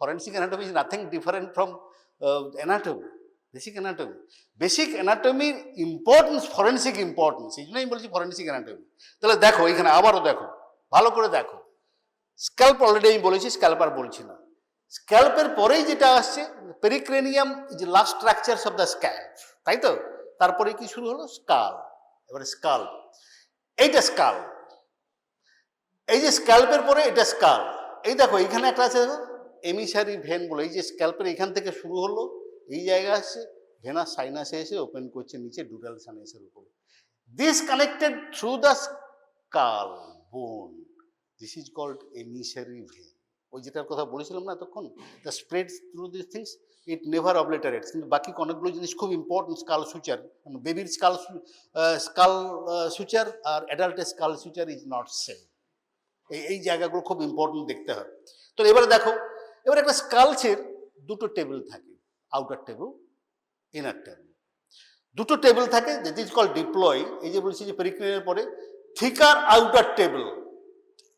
Forensic anatomy is nothing different from anatomy, basic anatomy. বেসিক অ্যানাটমির ইম্পর্টেন্স, ফরেন্সিক ইম্পর্টেন্স, এই জন্য আমি বলছি ফরেন্সিক অ্যানাটমি। তাহলে দেখো এখানে আবারও দেখো, ভালো করে দেখো। স্ক্যাল্প অলরেডি আমি বলেছি, স্ক্যাল্প আর বলছি না। স্ক্যাল্পের পরেই যেটা আসছে pericranium is last structures of the scalp, তাই তো? তারপরে কি শুরু হলো? স্কাল। এবারে স্কাল, এইটা স্কাল, এই যে স্ক্যাল্পের পরে এটা স্কাল, এই দেখো এইখানে একটা আছে দেখো এমিসারি ভেন বলে, এই যে স্ক্যাল্পের এখান থেকে শুরু হলো, এই জায়গা আসছে ভেনাস সাইনাসে এসে ওপেন করছে নিচে ডুরাল সাইনাসের উপরে। This connected through the skull bone, this is called emissary vein. ওই যেটার কথা বলেছিলাম না এতক্ষণ, the spreads through this things, it never obliterates. কিন্তু বাকি অনেকগুলো জিনিস খুব ইম্পর্টেন্ট, স্কাল সুচার, বেবির স্কাল সুচার আর অ্যাডাল্টের skull suture is not same. এই জায়গাগুলো খুব ইম্পর্টেন্ট দেখতে হবে। তো এবারে দেখো, এবারে একটা স্কালসের দুটো টেবিল থাকে, আউটার টেবিল, ইনার টেবিল, দুটো টেবিল থাকে, দ্যাট ইজ কল্ড ডিপ্লয়। এই যে বলছি যে পেরিক্লিনের পরে থিকার আউটার টেবিল,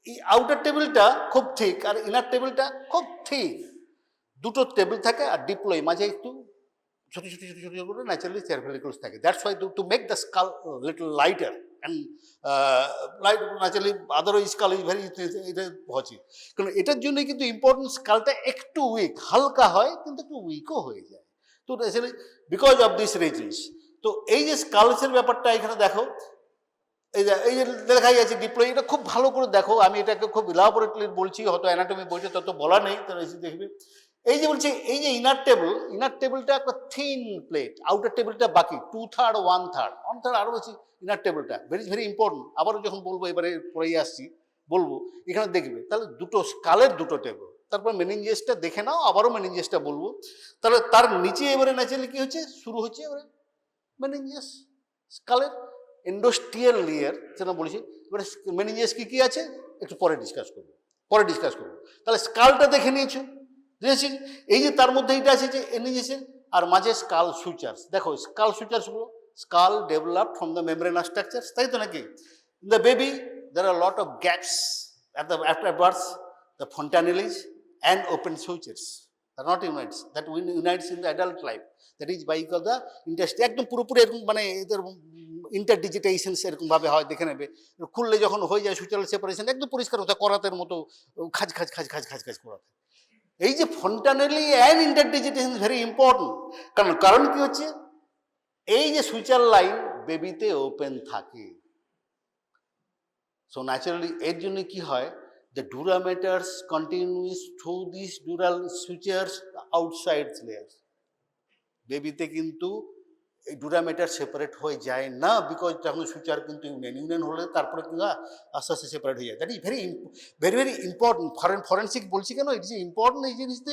এই আউটার টেবিলটা খুব ঠিক আর ইনার টেবিলটা খুব ঠিক, দুটো টেবিল থাকে। আর ডিপ্লয় মাঝে একটু ছোট ছোট ছোট ছোট করে ন্যাচারালি চেয়ার ফেলিকলস থাকে। That's why to make the skull little lighter and light naturally, otherwise skull is very, এটা হচ্ছে কারণ এটার জন্যই কিন্তু ইম্পর্টেন্ট, স্কালটা একটু উইক, হালকা হয় কিন্তু একটু উইকও হয়ে যায়। তো naturally because of this reasons. তো এই যে স্কালসের ব্যাপারটা এখানে দেখো, এই যে দেখাই আছে ডিপ্লয়, এটা খুব ভালো করে দেখো, আমি এটাকে খুব ইলাবোরেটলি বলছি, হয়তো অ্যানাটমি বইটা তত বলা নেই, তারা এসে দেখবে। এই যে বলছি এই যে ইনার টেবিলটা একটা থিন প্লেট, আউটার টেবিলটা বাকি 2/3 1/3 আরও বেশি ইনার টেবিলটা, ভেরি ভেরি ইম্পর্টেন্ট। আবারও যখন বলবো, এবারে পরেই আসছি বলবো, এখানে দেখবে তাহলে দুটো স্কালের দুটো টেবিল, তারপর মেনিনজেসটা দেখে নাও, আবারও মেনিনজেসটা বলবো। তাহলে তার নিচে এবারে ন্যাচারালি কি হচ্ছে, শুরু হচ্ছে এবারে মেনিনজেস, স্কালের এন্ডোস্টিয়াল লেয়ার যেটা বলেছি। এবারে মেনিনজেস কি আছে একটু পরে ডিসকাস করবো, তাহলে স্কালটা দেখে নিয়েছো, বুঝেছি? এই যে তার মধ্যে এইটা আছে যে এনিজেসের, আর মাঝে স্কাল সুচার্স। দেখো স্কাল সুচার্সগুলো, skull developed from the membranous structures, তাই তো নাকি? In the baby there are a lot of gaps after birth, the fontanelles and open sutures are not unites, that unites in the adult life, that is by the interest একদম পুরোপুরি এরকম, মানে এদের ইন্টারডিজিটেশনস এরকম ভাবে হয়, দেখে নেবে খুললে যখন হয়ে যায় সুচারাল সেপারেশন, একদম পরিষ্কার হতে, করাতের মতো খাজ খাজ খাজ খাজ খাজ খাজ করাতে। এই যে fontanelle and interdigitation very important, কারণ কি হচ্ছে, এই যে সুচার লাইন বেবিতে ওপেন থাকে, সো ন্যাচারালি এর জন্য কি হয়, the dura maters continues through this dural sutures outside layers. বেবিতে কিন্তু এই ডুরা ম্যাটার সেপারেট হয়ে যায় না, বিকজ যখন সুচার কিন্তু ইউনিয়ন হলে তারপরে কিন্তু আস্তে আস্তে সেপারেট হয়ে যায়। That is very very very important. Forensic বলছি কেন, ইট ইজ ইম্পর্টেন্ট, এই জিনিসটা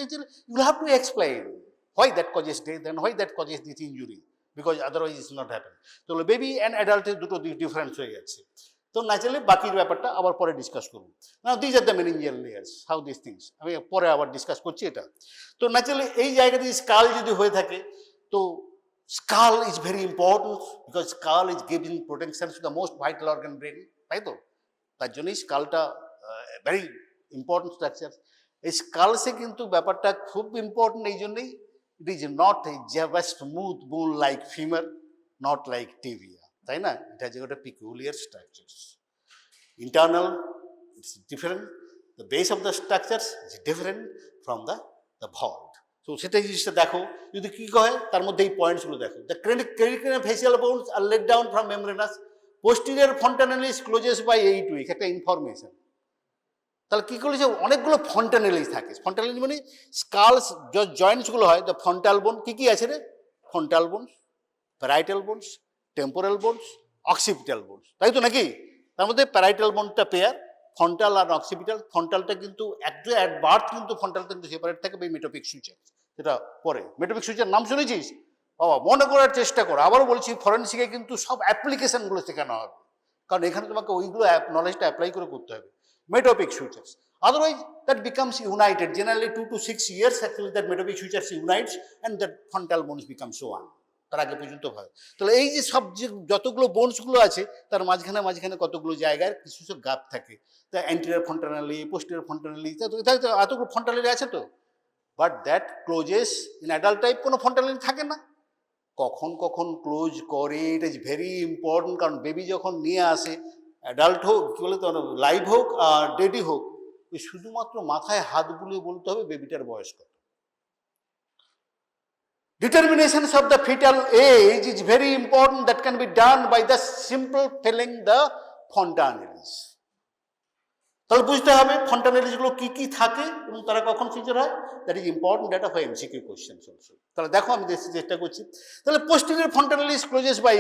you have to explain why that causes death and why that causes this injury, because otherwise it's not happen. তো বেবি অ্যান্ড অ্যাডাল্টের দুটো difference হয়ে যাচ্ছে। তো ন্যাচারালি বাকির ব্যাপারটা আবার পরে ডিসকাস করবো। না, this are the meningeal layers, how this things, আমি পরে আবার ডিসকাস করছি এটা। তো ন্যাচারালি এই জায়গাতে স্কাল যদি হয়ে থাকে, তো skull is very important because skull is giving protection to the most vital organ, brain, তাই তো? তার জন্যই স্কালটা ভেরি ইম্পর্টেন্ট স্ট্রাকচার। এই স্কালসে কিন্তু ব্যাপারটা খুব ইম্পর্টেন্ট, এই জন্যই it is not a just smooth bone like femur, not like tibia, তাই না? এটা যে একটা peculiar structure, internal it's different, the base of the structure is different from the vault. তো সেটা জিনিসটা দেখো, যদি কী কয় তার মধ্যে এই পয়েন্টসগুলো দেখো। The cranial facial bones are let down from membranous, posterior fontanelles closes by 8 week, একটা ইনফরমেশন। তাহলে কী করেছে, অনেকগুলো ফন্টানেলিস থাকে। ফন্টানেলিস মানে স্কালস জয়েন্টসগুলো হয়, দ্য ফ্রন্টাল বোন, কী আছে রে, frontal bones, parietal bones, temporal bones, occipital bones, তাই তো নাকি? তার মধ্যে প্যারাইটাল বোনটা পেয়ার, ফ্রন্টাল আর অক্সিপিটাল। ফ্রন্টালটা কিন্তু অ্যাট বার্থ কিন্তু ফ্রন্টালটা কিন্তু সেপারেট থাকে বাই মেটোপিক সুচার, সেটা পরে। মেটোপিক সুচার নাম শুনেছিস বাবা? মনে করার চেষ্টা করো। আবারও বলছি, ফরেনসিকে কিন্তু সব অ্যাপ্লিকেশনগুলো শেখানো হবে, কারণ এখানে তোমাকে ওইগুলো নলেজটা অ্যাপ্লাই করে করতে হবে। Metopic sutures, otherwise that becomes united, generally 2 to 6 years actually that metopic sutures unites and that frontal bones becomes one, তার আগে পর্যন্ত হয়। তাহলে এই যে সব যে যতগুলো বোনসগুলো আছে, তার মাঝখানে মাঝখানে কতগুলো জায়গায় কিছু কিছু গ্যাপ থাকে। তা অ্যান্টিরিয়র ফ্রন্টানালি, পোস্টেরিয়র ফ্রন্টানালি, এতগুলো ফ্রন্টানালি আছে তো, but that clauses in adult type কোনো ফ্রন্টানালি থাকে না। কখন কখন ক্লোজ করে, এটা ইজ ভেরি ইম্পর্টেন্ট, কারণ বেবি যখন নিয়ে আসে, অ্যাডাল্ট হোক, কী বলে তো, লাইভ হোক আর ডেডি হোক, ওই শুধুমাত্র মাথায় হাত বুলিয়ে বলতে হবে বেবিটার বয়স কত। Determinations of the fetal age is very important. That can be done by the simple filling the fontanelles. তাহলে বুঝতে হবে ফন্টানেলিস গুলো কি কি থাকে এবং তারা কখন ফিচার হয়। That is important data for MCQ questions also. তাহলে দেখো আমি চেষ্টা করছি। তাহলে পোস্টেরিয়র ফন্টানেলিস ক্লোজেস বাই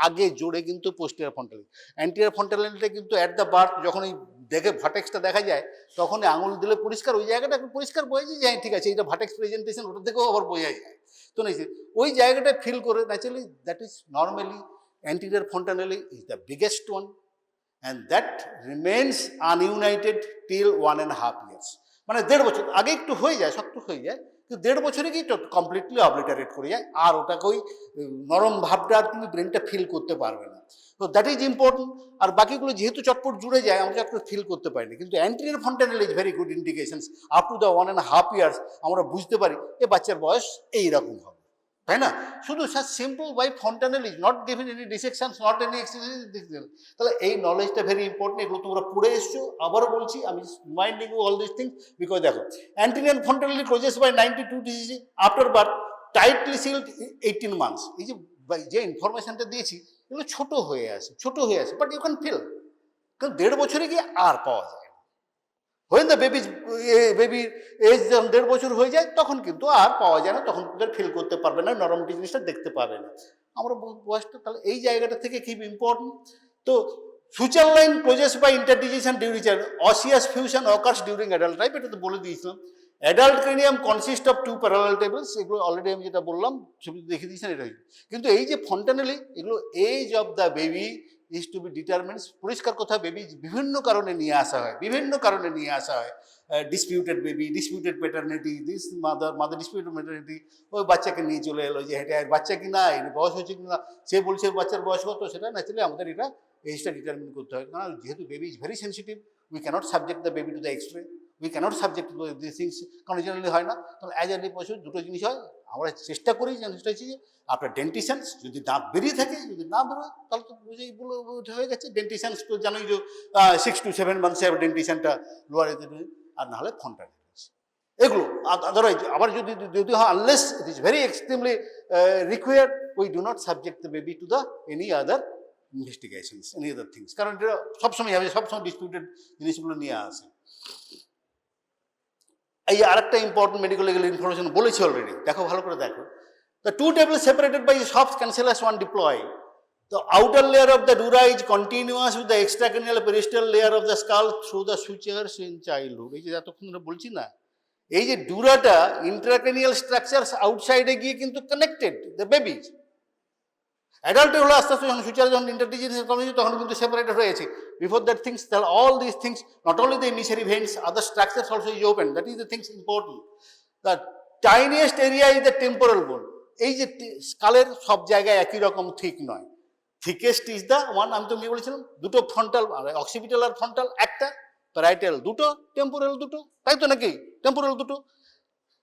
আগে জোরে কিন্তু পোস্টেরিয়র ফন্টানেলিস, অ্যান্টিরিয়র ফন্টানেলিসটা কিন্তু অ্যাট দ্য বার্থ যখন এই দেখে ভার্টেক্সটা দেখা যায় তখন আঙুল দিলে পরিষ্কার ওই জায়গাটা পরিষ্কার বোঝা যায় ঠিক আছে এটা ভার্টেক্স প্রেজেন্টেশন, ওটা থেকেও আবার বোঝা যায়। তো ওই জায়গাটা ফিল করে naturally that is normally anterior fontanelle is the biggest one and that remains ununited till 1.5 years. মানে 1.5 বছর আগে একটু হয়ে যায়, শক্ত হয়ে যায়, কিন্তু 1.5 বছরে কি কমপ্লিটলি অবলিটারেট করে যায়, আর ওটাকে ওই নরম ভাবটা আর তুমি ব্রেনটা ফিল করতে পারবে না। তো দ্যাট ইজ ইম্পর্টেন্ট। আর বাকিগুলো যেহেতু চটপট জুড়ে যায় আমরা চটপট ফিল করতে পারি না, কিন্তু anterior fontanelle is very good indications. Up to the 1.5 years আমরা বুঝতে পারি এ বাচ্চার বয়স এইরকম হবে, তাই না? শুধু sir simple by fontanel is not given any dissections, not any exercise. তাহলে এই নলেজটা ভেরি ইম্পর্টেন্ট, এগুলো তোমরা পড়ে এসছো। আবারও বলছি আমি reminding you all this things because দেখো অ্যান্টিরিয়র ফন্টানেল ক্লোজেস বাই 92 ডিজিজি after birth, tightly sealed 18 months। এই যে ইনফরমেশনটা দিয়েছি এগুলো ছোট হয়ে আছে বাট ইউ ক্যান ফিল, কারণ 1.5 বছরে গিয়ে আর পাওয়া যায়। When the baby এজ যখন 1.5 বছর হয়ে যায় তখন কিন্তু আর পাওয়া যায় না, তখন কিন্তু ফিল করতে পারবে না, নরম জিনিসটা দেখতে পাবে না আমরা বয়সটা। তাহলে এই জায়গাটা থেকে খুব ইম্পর্টেন্ট। তো suture line closes by interdigitation during child, osseous fusion occurs during adult life, এটা তো বলে দিয়েছিলাম। Adult cranium consist of 2 parallel tables, এগুলো অলরেডি আমি যেটা বললাম ছবি দেখে দিয়েছেন এটা। কিন্তু এই যে ফন্টানেলি এগুলো age of the baby is to be determines. পরিষ্কার কথা বেবি বিভিন্ন কারণে নিয়ে আসা হয়, disputed baby, disputed paternity, this mother disputed maternity, ওই বাচ্চাকে নিয়ে চলে এলো যে এটা বাচ্চা কি না, এর বয়স হচ্ছে কি না, সে বলছে বাচ্চার বয়স কত, সেটা ন্যাচারালি আমাদের এটা এজটা ডিটারমিন করতে হয়। কারণ যেহেতু baby is very sensitive, we can't subject the baby to the x-ray, we can't subject to this things, কারণ জেনারেলি হয় না। তখন অ্যাজ আর্লি বছর দুটো জিনিস হয়, আমরা চেষ্টা করি জিনিসটা হচ্ছে যে আপনার ডেন্টিশনস যদি দাঁত বেরিয়ে থাকে, যদি না বেরোয় তাহলে তো বুঝেই বলে হয়ে গেছে। ডেন্টিশনস তো জানোই যে 6 to 7 months ডেন্টিশনটা লোয়ারে, আর নাহলে ফন্টানেলিস এগুলো। আদারওয়াইজ আবার যদি হয় unless it is very extremely required, we do not subject the baby to the any other investigations, any other things, কারণ এটা সবসময় হবে, সবসময় ডিসপিউটেড জিনিসগুলো নিয়ে আসে। এই আরেকটা ইম্পর্টেন্ট মেডিকেল ইনফরমেশন বলেছি অলরেডি, দেখো ভালো করে দেখো। The 2 tables separated by a soft cancellous one diploid. The outer layer of the dura is continuous with the extracranial periosteal layer of the skull through the sutures in childhood. এই যে এতক্ষণ ধরে বলছি না, এই যে ডুরাটা ইন্ট্রাক্রেনিয়াল স্ট্রাকচারস আউটসাইডে গিয়ে কিন্তু কানেক্টেড দ্য বেবিজ। অ্যাডাল্টে হলো আস্তে আস্তে যখন সুচার যখন ইন্টারডিজিশন কমিউনিটি তখন কিন্তু সেপারেটেড হয়েছে। বিফোর দ্যাট থিংস, তাহলে all this things not only the initial events, other structures also is open. That is the things important. The টাইনিয়েস্ট area is the temporal বোন। এই যে স্কালের সব জায়গায় একই রকম ঠিক নয়, থিকেস্ট ইজ দ্য ওয়ান। আমি তো বলেছিলাম দুটো ফ্রন্টাল, অক্সিপিটাল আর ফ্রন্টাল একটা, প্যারাইটাল দুটো, টেম্পোরাল দুটো, তাই তো নাকি? টেম্পোরাল দুটো।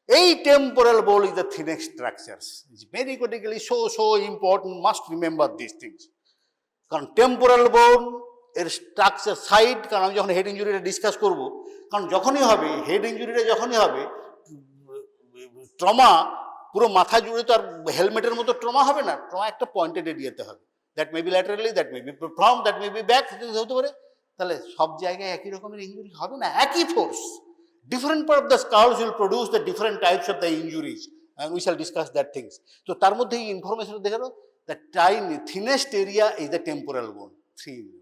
এই temporal bone is the thinnest structures, is very critically so important, must remember this things. কারণ টেম্পোরাল বোন এর স্ট্রাকচার সাইড, কারণ আমি যখন হেড ইঞ্জুরিটা ডিসকাস করব, কারণ যখনই হবে হেড ইঞ্জুরিটা যখনই হবে ট্রমা পুরো মাথা জুড়ে তো আর হেলমেটের মতো ট্রমা হবে না, ট্রমা একটা পয়েন্টেড এরিয়াতে হবে। That may be laterally, that may be from, that may be back, হতে পারে। তাহলে সব জায়গায় একই রকমের ইঞ্জুরি হবে না, একই force. Different part of the skulls will produce the different types of the injuries, and we shall discuss that things. তো তার মধ্যে এই ইনফরমেশন দেখালো the thinnest area is the temporal বোন, 3 mm।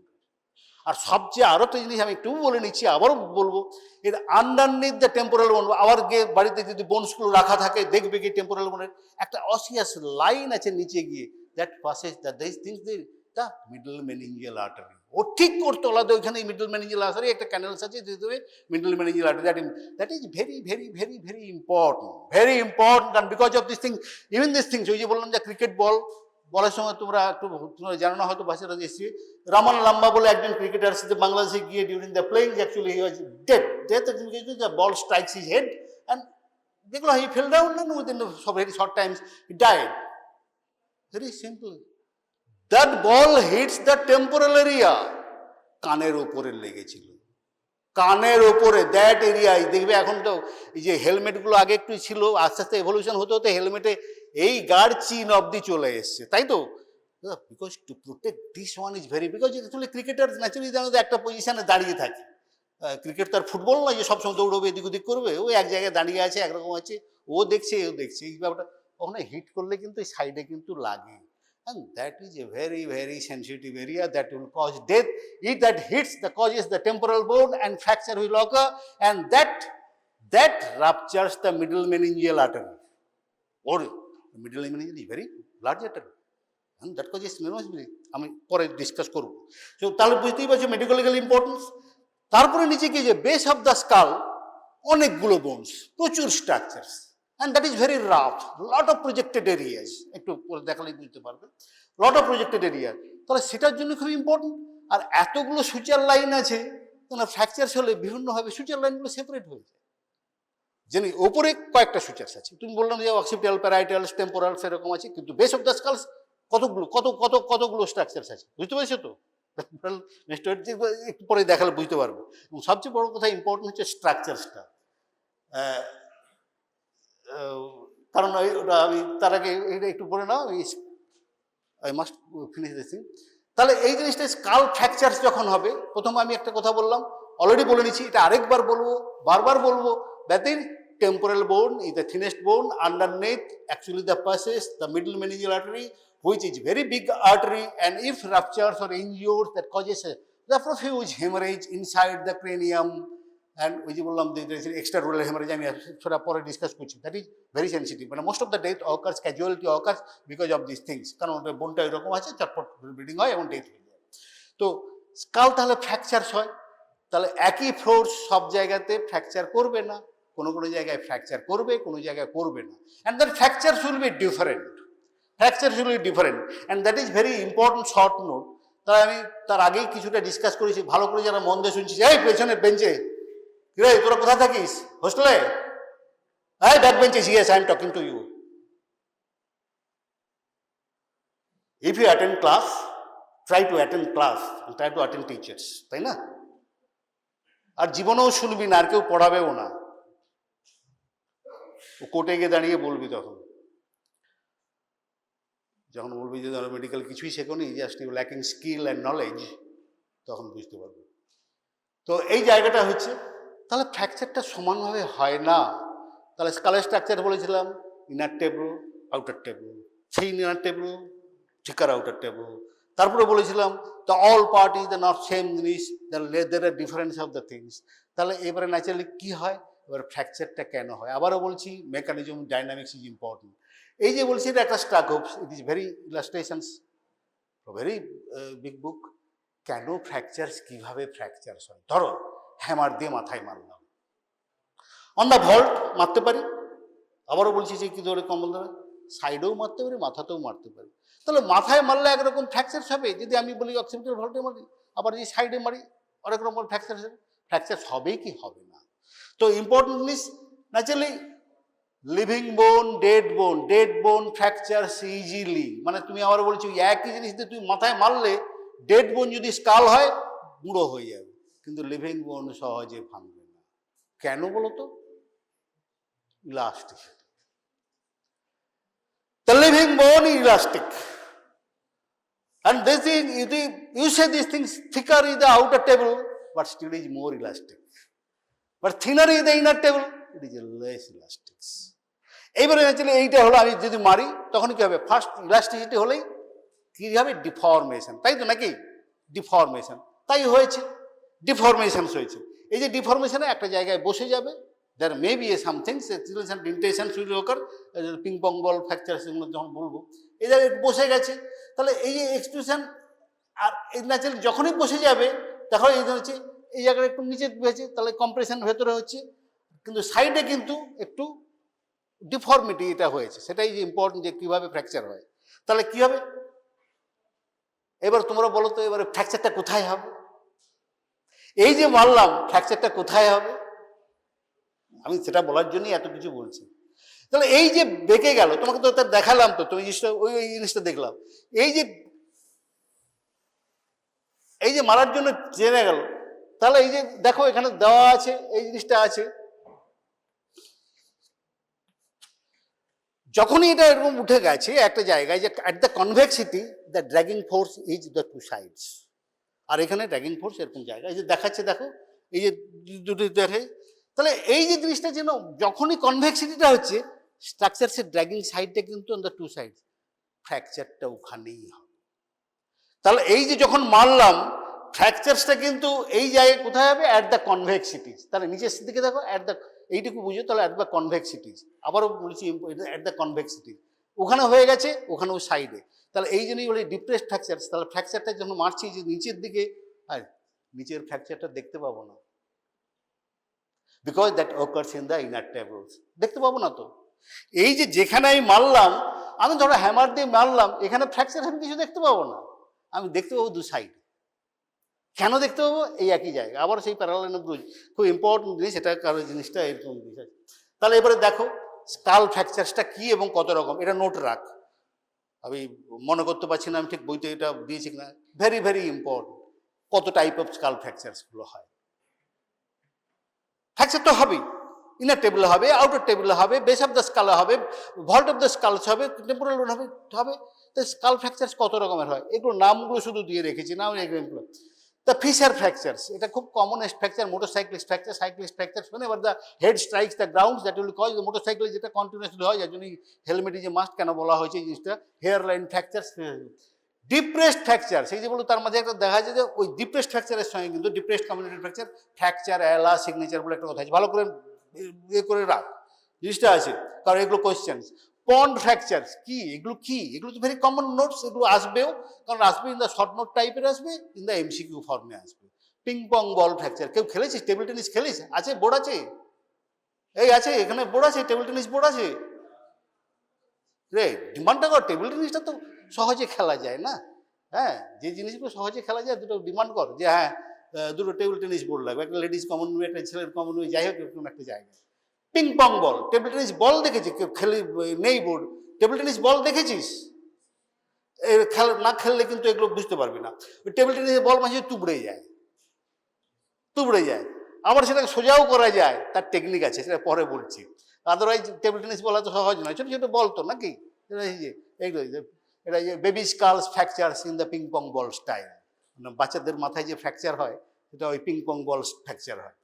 আর সবচেয়ে আরও তো জিনিস আমি একটু বলে নিচ্ছি, আবারও বলবো, এর আন্ডারনিথ দ্য টেম্পোরাল বোন, আবার গিয়ে বাড়িতে যদি বোনসগুলো রাখা থাকে দেখবে কি টেম্পোরাল বোনের একটা অসিয়াস লাইন আছে নিচে গিয়ে, that passes the this things the middle meningeal artery. ও ঠিক ওর তলাতে ওইখানে মিডল মেনিঞ্জিয়াল আর্টারি একটা ক্যানেলস আছে, middle meningeal artery, that is very very very very important. And because of this things, even this things, ওই যে বললাম যে ক্রিকেট বলের সময় তোমরা জানো না হয়তো বাচ্চারা এসেছি, রামান লাম্বা বলে একজন ক্রিকেটার সাথে বাংলাদেশে গিয়ে during the playing actually he was dead, the ball strikes his head and দেখলো he fell down and within very short times he died. Very simple, that ball hits the temporal area, কানের উপরে লেগেছিল, কানের ওপরে that এরিয়ায় দেখবে। এখন তো এই যে হেলমেটগুলো আগে একটু ছিল, আস্তে আস্তে এভলিউশন হতে হতে হেলমেটে এই গার্ড চিন অবধি চলে এসছে, তাই তো? Because to protect this one is very, because actually cricketer naturally জানো তো একটা পজিশনে দাঁড়িয়ে থাকে। ক্রিকেট তার ফুটবল নয় যে সবসময় দৌড়বে এদিক ওদিক করবে, ও এক জায়গায় দাঁড়িয়ে আছে, একরকম আছে, ও দেখছে ও দেখছে, এই ব্যাপারটা ওখানে হিট করলে কিন্তু এই সাইডে কিন্তু লাগে। And that is a very, very sensitive area that will cause death. If that hits, the causes the temporal bone and fracture will occur, and that ruptures the middle meningeal artery. Or the middle meningeal is very large artery, and that causes pneumothorax. আমি পরে discuss করব। তো তাহলে বুঝতেই পারছো medical importance. তারপরে নিচে কি যে বেস অফ দ্য স্কাল অনেকগুলো বোনস, প্রচুর structures, and that is very rough, lot of projected areas, একটু দেখালেই বুঝতে পারবে, lot of projected area। তাহলে সেটার জন্য খুব ইম্পর্টেন্ট। আর এতগুলো সুচার লাইন আছে, তাহলে ফ্র্যাকচারস হলে বিভিন্নভাবে সুচার লাইনগুলো সেপারেট হয়ে যায়। জানি ওপরে কয়েকটা সুচার্স আছে, তুমি বললাম যে অক্সিপিটাল, প্যারাইটালস, টেম্পোরাল সেরকম আছে, কিন্তু বেস অফ দ্য স্কালস কতগুলো স্ট্রাকচারস আছে, বুঝতে পেরেছো তো? একটু পরে দেখালে বুঝতে পারবে। এবং সবচেয়ে বড় কথা ইম্পর্টেন্ট হচ্ছে স্ট্রাকচারসটা, কারণ ওটা আমি তার আগে এইটা একটু বলে নাও, I must finish this thing. তাহলে এই জিনিসটা স্কাল ফ্র্যাকচারস যখন হবে, প্রথমে আমি একটা কথা বললাম, অলরেডি বলে নিচ্ছি, এটা আরেকবার বলবো, বারবার বলবো, that is temporal bone is the thinnest bone underneath actually the passes the middle meningeal artery, which is very big artery, and if ruptures or injured that causes the profuse hemorrhage inside the cranium, and ওই যে বললাম extra rural haemorrhage, আমি সেটা পরে discuss করছি, that is very sensitive. মানে most of the death occurs, casualty occurs because of this things, কারণ ওদের বোনটা এরকম আছে, চটপট ব্লিডিং হয় এবং ডেথ হয়ে যায়। তো স্কাল তাহলে ফ্র্যাকচারস হয়, তাহলে একই ফোর্স সব জায়গাতে ফ্র্যাকচার করবে না, কোনো কোনো জায়গায় ফ্র্যাকচার করবে, কোনো জায়গায় করবে না, and that fractures will be different, fractures will be different, and that is very important short note. তাই আমি তার আগেই কিছুটা ডিসকাস করেছি, ভালো করে যারা মন দিয়ে শুনছি, এই পেছনের বেঞ্চে, রে তোরা কোথায় থাকিস, হোস্টেলে? এই back benches, yes I am talking to you. If you attend class, try to attend class, try to attend teachers, তাই না? আর জীবনেও শুনবি না, আর কেউ পড়াবেও না, ও কোর্টে গিয়ে দাঁড়িয়ে বলবি, তখন যখন বলবি যে ধরো মেডিকেল কিছুই শেখোনি, just you lacking skill and knowledge, তখন বুঝতে পারবে। তো এই জায়গাটা হচ্ছে, তাহলে ফ্র্যাকচারটা সমানভাবে হয় না। তাহলে স্কালের স্ট্রাকচার বলেছিলাম, inner table, outer table, thin inner table, থিকার outer table. তারপরে বলেছিলাম the all part is the not same জিনিস, দের আর ডিফারেন্স অফ দ্য থিংস। তাহলে এবারে ন্যাচারালি কী হয়, এবার ফ্র্যাকচারটা কেন হয়, আবারও বলছি মেকানিজম, ডাইনামিক্স ইজ ইম্পর্টেন্ট। এই যে বলছি এটা একটা স্ট্রাকোপস, it is very illustrations, very big book. কেন ফ্র্যাকচারস, কীভাবে ফ্র্যাকচারস হয়? ধরো হ্যামার দিয়ে মাথায় মারলাম, অন দ্য ভল্ট মারতে পারি, আবারও বলছি যে কী ধরে কমল ধরে সাইডেও মারতে পারি, মাথাতেও মারতে পারি। তাহলে মাথায় মারলে একরকম ফ্র্যাকচারস হবে, যদি আমি বলি অক্সিপিটাল ভল্টে মারি, আবার যদি সাইডে মারি অনেক রকম ফ্র্যাকচারস হবে। ফ্র্যাকচারস হবেই কি হবে না? তো ইম্পর্টেন্ট জিনিস ন্যাচারালি লিভিং বোন, ডেড বোন ফ্র্যাকচারস ইজিলি। মানে তুমি আবার বলছি একই জিনিস দিয়ে তুমি মাথায় মারলে, ডেড বোন যদি স্কাল হয় গুঁড়ো হয়ে যাবে, কিন্তু লিভিং বোন সহজে ভাঙবে না। কেন বলো তো? Elastic. The living bone is elastic, and this is, you say these things, thicker is the outer table, but still is more elastic, but thinner is the inner table, it is less elastic. এইবারে actually এইটা হলো, আমি যদি মারি তখন কি হবে, first elasticity হলেই কি হবে, ডিফর্মেশন, তাই তো নাকি? ডিফর্মেশন, তাই হয়েছে, ডিফর্মেশন হয়েছে। এই যে ডিফর্মেশনে একটা জায়গায় বসে যাবে, there may be some things, some dentations will occur, ping pong ball fracture, সেগুলো যখন বলবো, এই জায়গায় বসে গেছে। তাহলে এই যে এক্সপ্রেশন, আর এই ন্যাচারালি যখনই বসে যাবে তখন এই হচ্ছে এই জায়গায় একটু নিচে হয়েছে, তাহলে কম্প্রেশন ভেতরে হচ্ছে, কিন্তু সাইডে কিন্তু একটু ডিফর্মিটি এটা হয়েছে। সেটাই যে ইম্পর্টেন্ট, যে কীভাবে ফ্র্যাকচার হয়। তাহলে কী হবে এবার তোমরা বলো তো, এবারে ফ্র্যাকচারটা কোথায় হবে? এই যে মারলাম, ফ্র্যাকচারটা কোথায় হবে? আমি সেটা বলার জন্যই এত কিছু বলছি। তাহলে এই যে বেঁকে গেল, তোমাকে তো তার দেখালাম, তো তুমি জিনিসটা ওই জিনিসটা দেখলাম, এই যে মারার জন্য জেনে গেল, তাহলে এই যে দেখো এখানে দেওয়া আছে, এই জিনিসটা আছে, যখনই এটা এরকম উঠে গেছে একটা জায়গায় যে at the convexity the dragging force is the two sides, আর এখানে ড্র্যাগিং ফোর্স এরকম জায়গায় এই যে দেখাচ্ছে, দেখো এই যে দুটো দেখে, তাহলে এই যে জিনিসটা যেন যখনই কনভেক্সিটিটা হচ্ছে স্ট্রাকচারসের ড্র্যাগিং সাইডটা কিন্তু অন দ্য টু সাইড, ফ্র্যাকচারটা ওখানেই হবে। তাহলে এই যে যখন মারলাম ফ্র্যাকচারসটা কিন্তু এই জায়গায় কোথায় হবে, অ্যাট দ্য কনভেক্সিটিস, তাহলে নিচের দিকে দেখো অ্যাট দ্য, এইটুকু বুঝো তাহলে অ্যাট দ্য কনভেক্সিটিস, আবারও বলছি অ্যাট দ্য কনভেক্সিটিস, ওখানে হয়ে গেছে, ওখানেও সাইডে, তাহলে এই জন্যই বলি ডিপ্রেসড ফ্র্যাকচার। তাহলে ফ্র্যাকচারটা যখন মারছি যে নিচের দিকে, আর নিচের ফ্র্যাকচারটা দেখতে পাবো না, because that occurs in the inner tables, দেখতে পাবো না। তো এই যে যেখানে আমি মারলাম, আমি ধরো হ্যামার দিয়ে মারলাম, এখানে ফ্র্যাকচার আমি কিছু দেখতে পাবো না, আমি দেখতে পাবো দু সাইড। কেন দেখতে পাবো, এই একই জায়গা, আবার সেই প্যারালাল ব্রুজ, খুব ইম্পর্টেন্ট জিনিস এটা, কারণ জিনিসটা এরকম জিনিস আছে। তাহলে এবারে দেখো স্কাল ফ্র্যাকচারসটা কি এবং কত রকম, এটা নোট রাখ, আমি মনে করতে পারছি না আমি ঠিক বইতে এটা দিয়েছি কিনা, ভেরি ভেরি ইম্পর্টেন্ট, কত টাইপ অফ স্কাল ফ্র্যাকচারসগুলো হয়। ফ্র্যাকচার তো হবেই, ইনার টেবিলে হবে, আউটার টেবিলে হবে, বেস অফ দ্য স্কালে হবে, ভল্ট অফ দ্য স্কালস হবে, টেম্পোরাল লোড হবে হবে। তো স্কাল ফ্র্যাকচারস কত রকমের হয়, এগুলো নামগুলো শুধু দিয়ে রেখেছি, নাম এগুলো। The fissure fractures, এটা খুব commonest fracture, motorcyclist fracture, cyclist fractures, whenever the head strikes the ground, that will cause the motorcycle যেটা কন্টিনিউয়াসলি হয়, যার জন্য হেলমেট ইজ এ মাস্ট কেন বলা হয়েছে এই জিনিসটা, হেয়ার লাইন ফ্র্যাকচারস। ডিপ্রেসড ফ্র্যাকচার, সেই যে বলো তার মাঝে একটা দেখা যায় যে ওই ডিপ্রেসড ফ্র্যাকচারের সঙ্গে কিন্তু ডিপ্রেসড কমিউনিটি ফ্র্যাকচার, ফ্র্যাকচার এলা সিগনেচার বলে একটা কথা আছে, ভালো করে ইয়ে করে রাখ জিনিসটা আছে, কারণ এগুলো কোয়েশ্চেন। পন্ড ফ্র্যাকচারস কি, এগুলো কি, এগুলো তো ভেরি কমন নোটস, এগুলো আসবেও, কারণ আসবে ইন দ্য শর্ট নোট টাইপের, আসবে ইন দ্য এমসিকিউ ফর্মে আসবে। পিং পং বল ফ্র্যাকচার, কেউ খেলেছিস টেবিল টেনিস, খেলিস? আছে বোর্ড আছে, এই আছে এখানে বোর্ড আছে, টেবিল টেনিস বোর্ড আছে রে, ডিমান্ডটা কর, টেবিল টেনিসটা তো সহজে খেলা যায় না, হ্যাঁ যে জিনিসগুলো সহজে খেলা যায় দুটো ডিমান্ড কর, যে হ্যাঁ দুটো টেবিল টেনিস বোর্ড লাগবে, একটা লেডিস কমন ওয়ে, একটা ছেলের কমন ওয়ে, যাই হোক এরকম একটা জায়গায়। পিং পং বল, টেবিল টেনিস বল দেখেছি কেউ খেলে, নেই বোর্ড, টেবিল টেনিস বল দেখেছিস? খেলা না খেললে কিন্তু এগুলো বুঝতে পারবি না। ওই টেবিল টেনিসের বল মাঝে তুবড়ে যায়, তুবড়ে যায়, আবার সেটাকে সোজাও করা যায়, তার টেকনিক আছে, সেটা পরে বলছি। আদারওয়াইজ টেবিল টেনিস বলা তো সহজ নয়, ছোটো ছোটো বল তো নাকি, এইগুলো এটা baby skulls fractures in the ping pong ball style, মানে বাচ্চাদের মাথায় যে ফ্র্যাকচার হয় সেটা ওই পিং পং বল ফ্র্যাকচার হয়।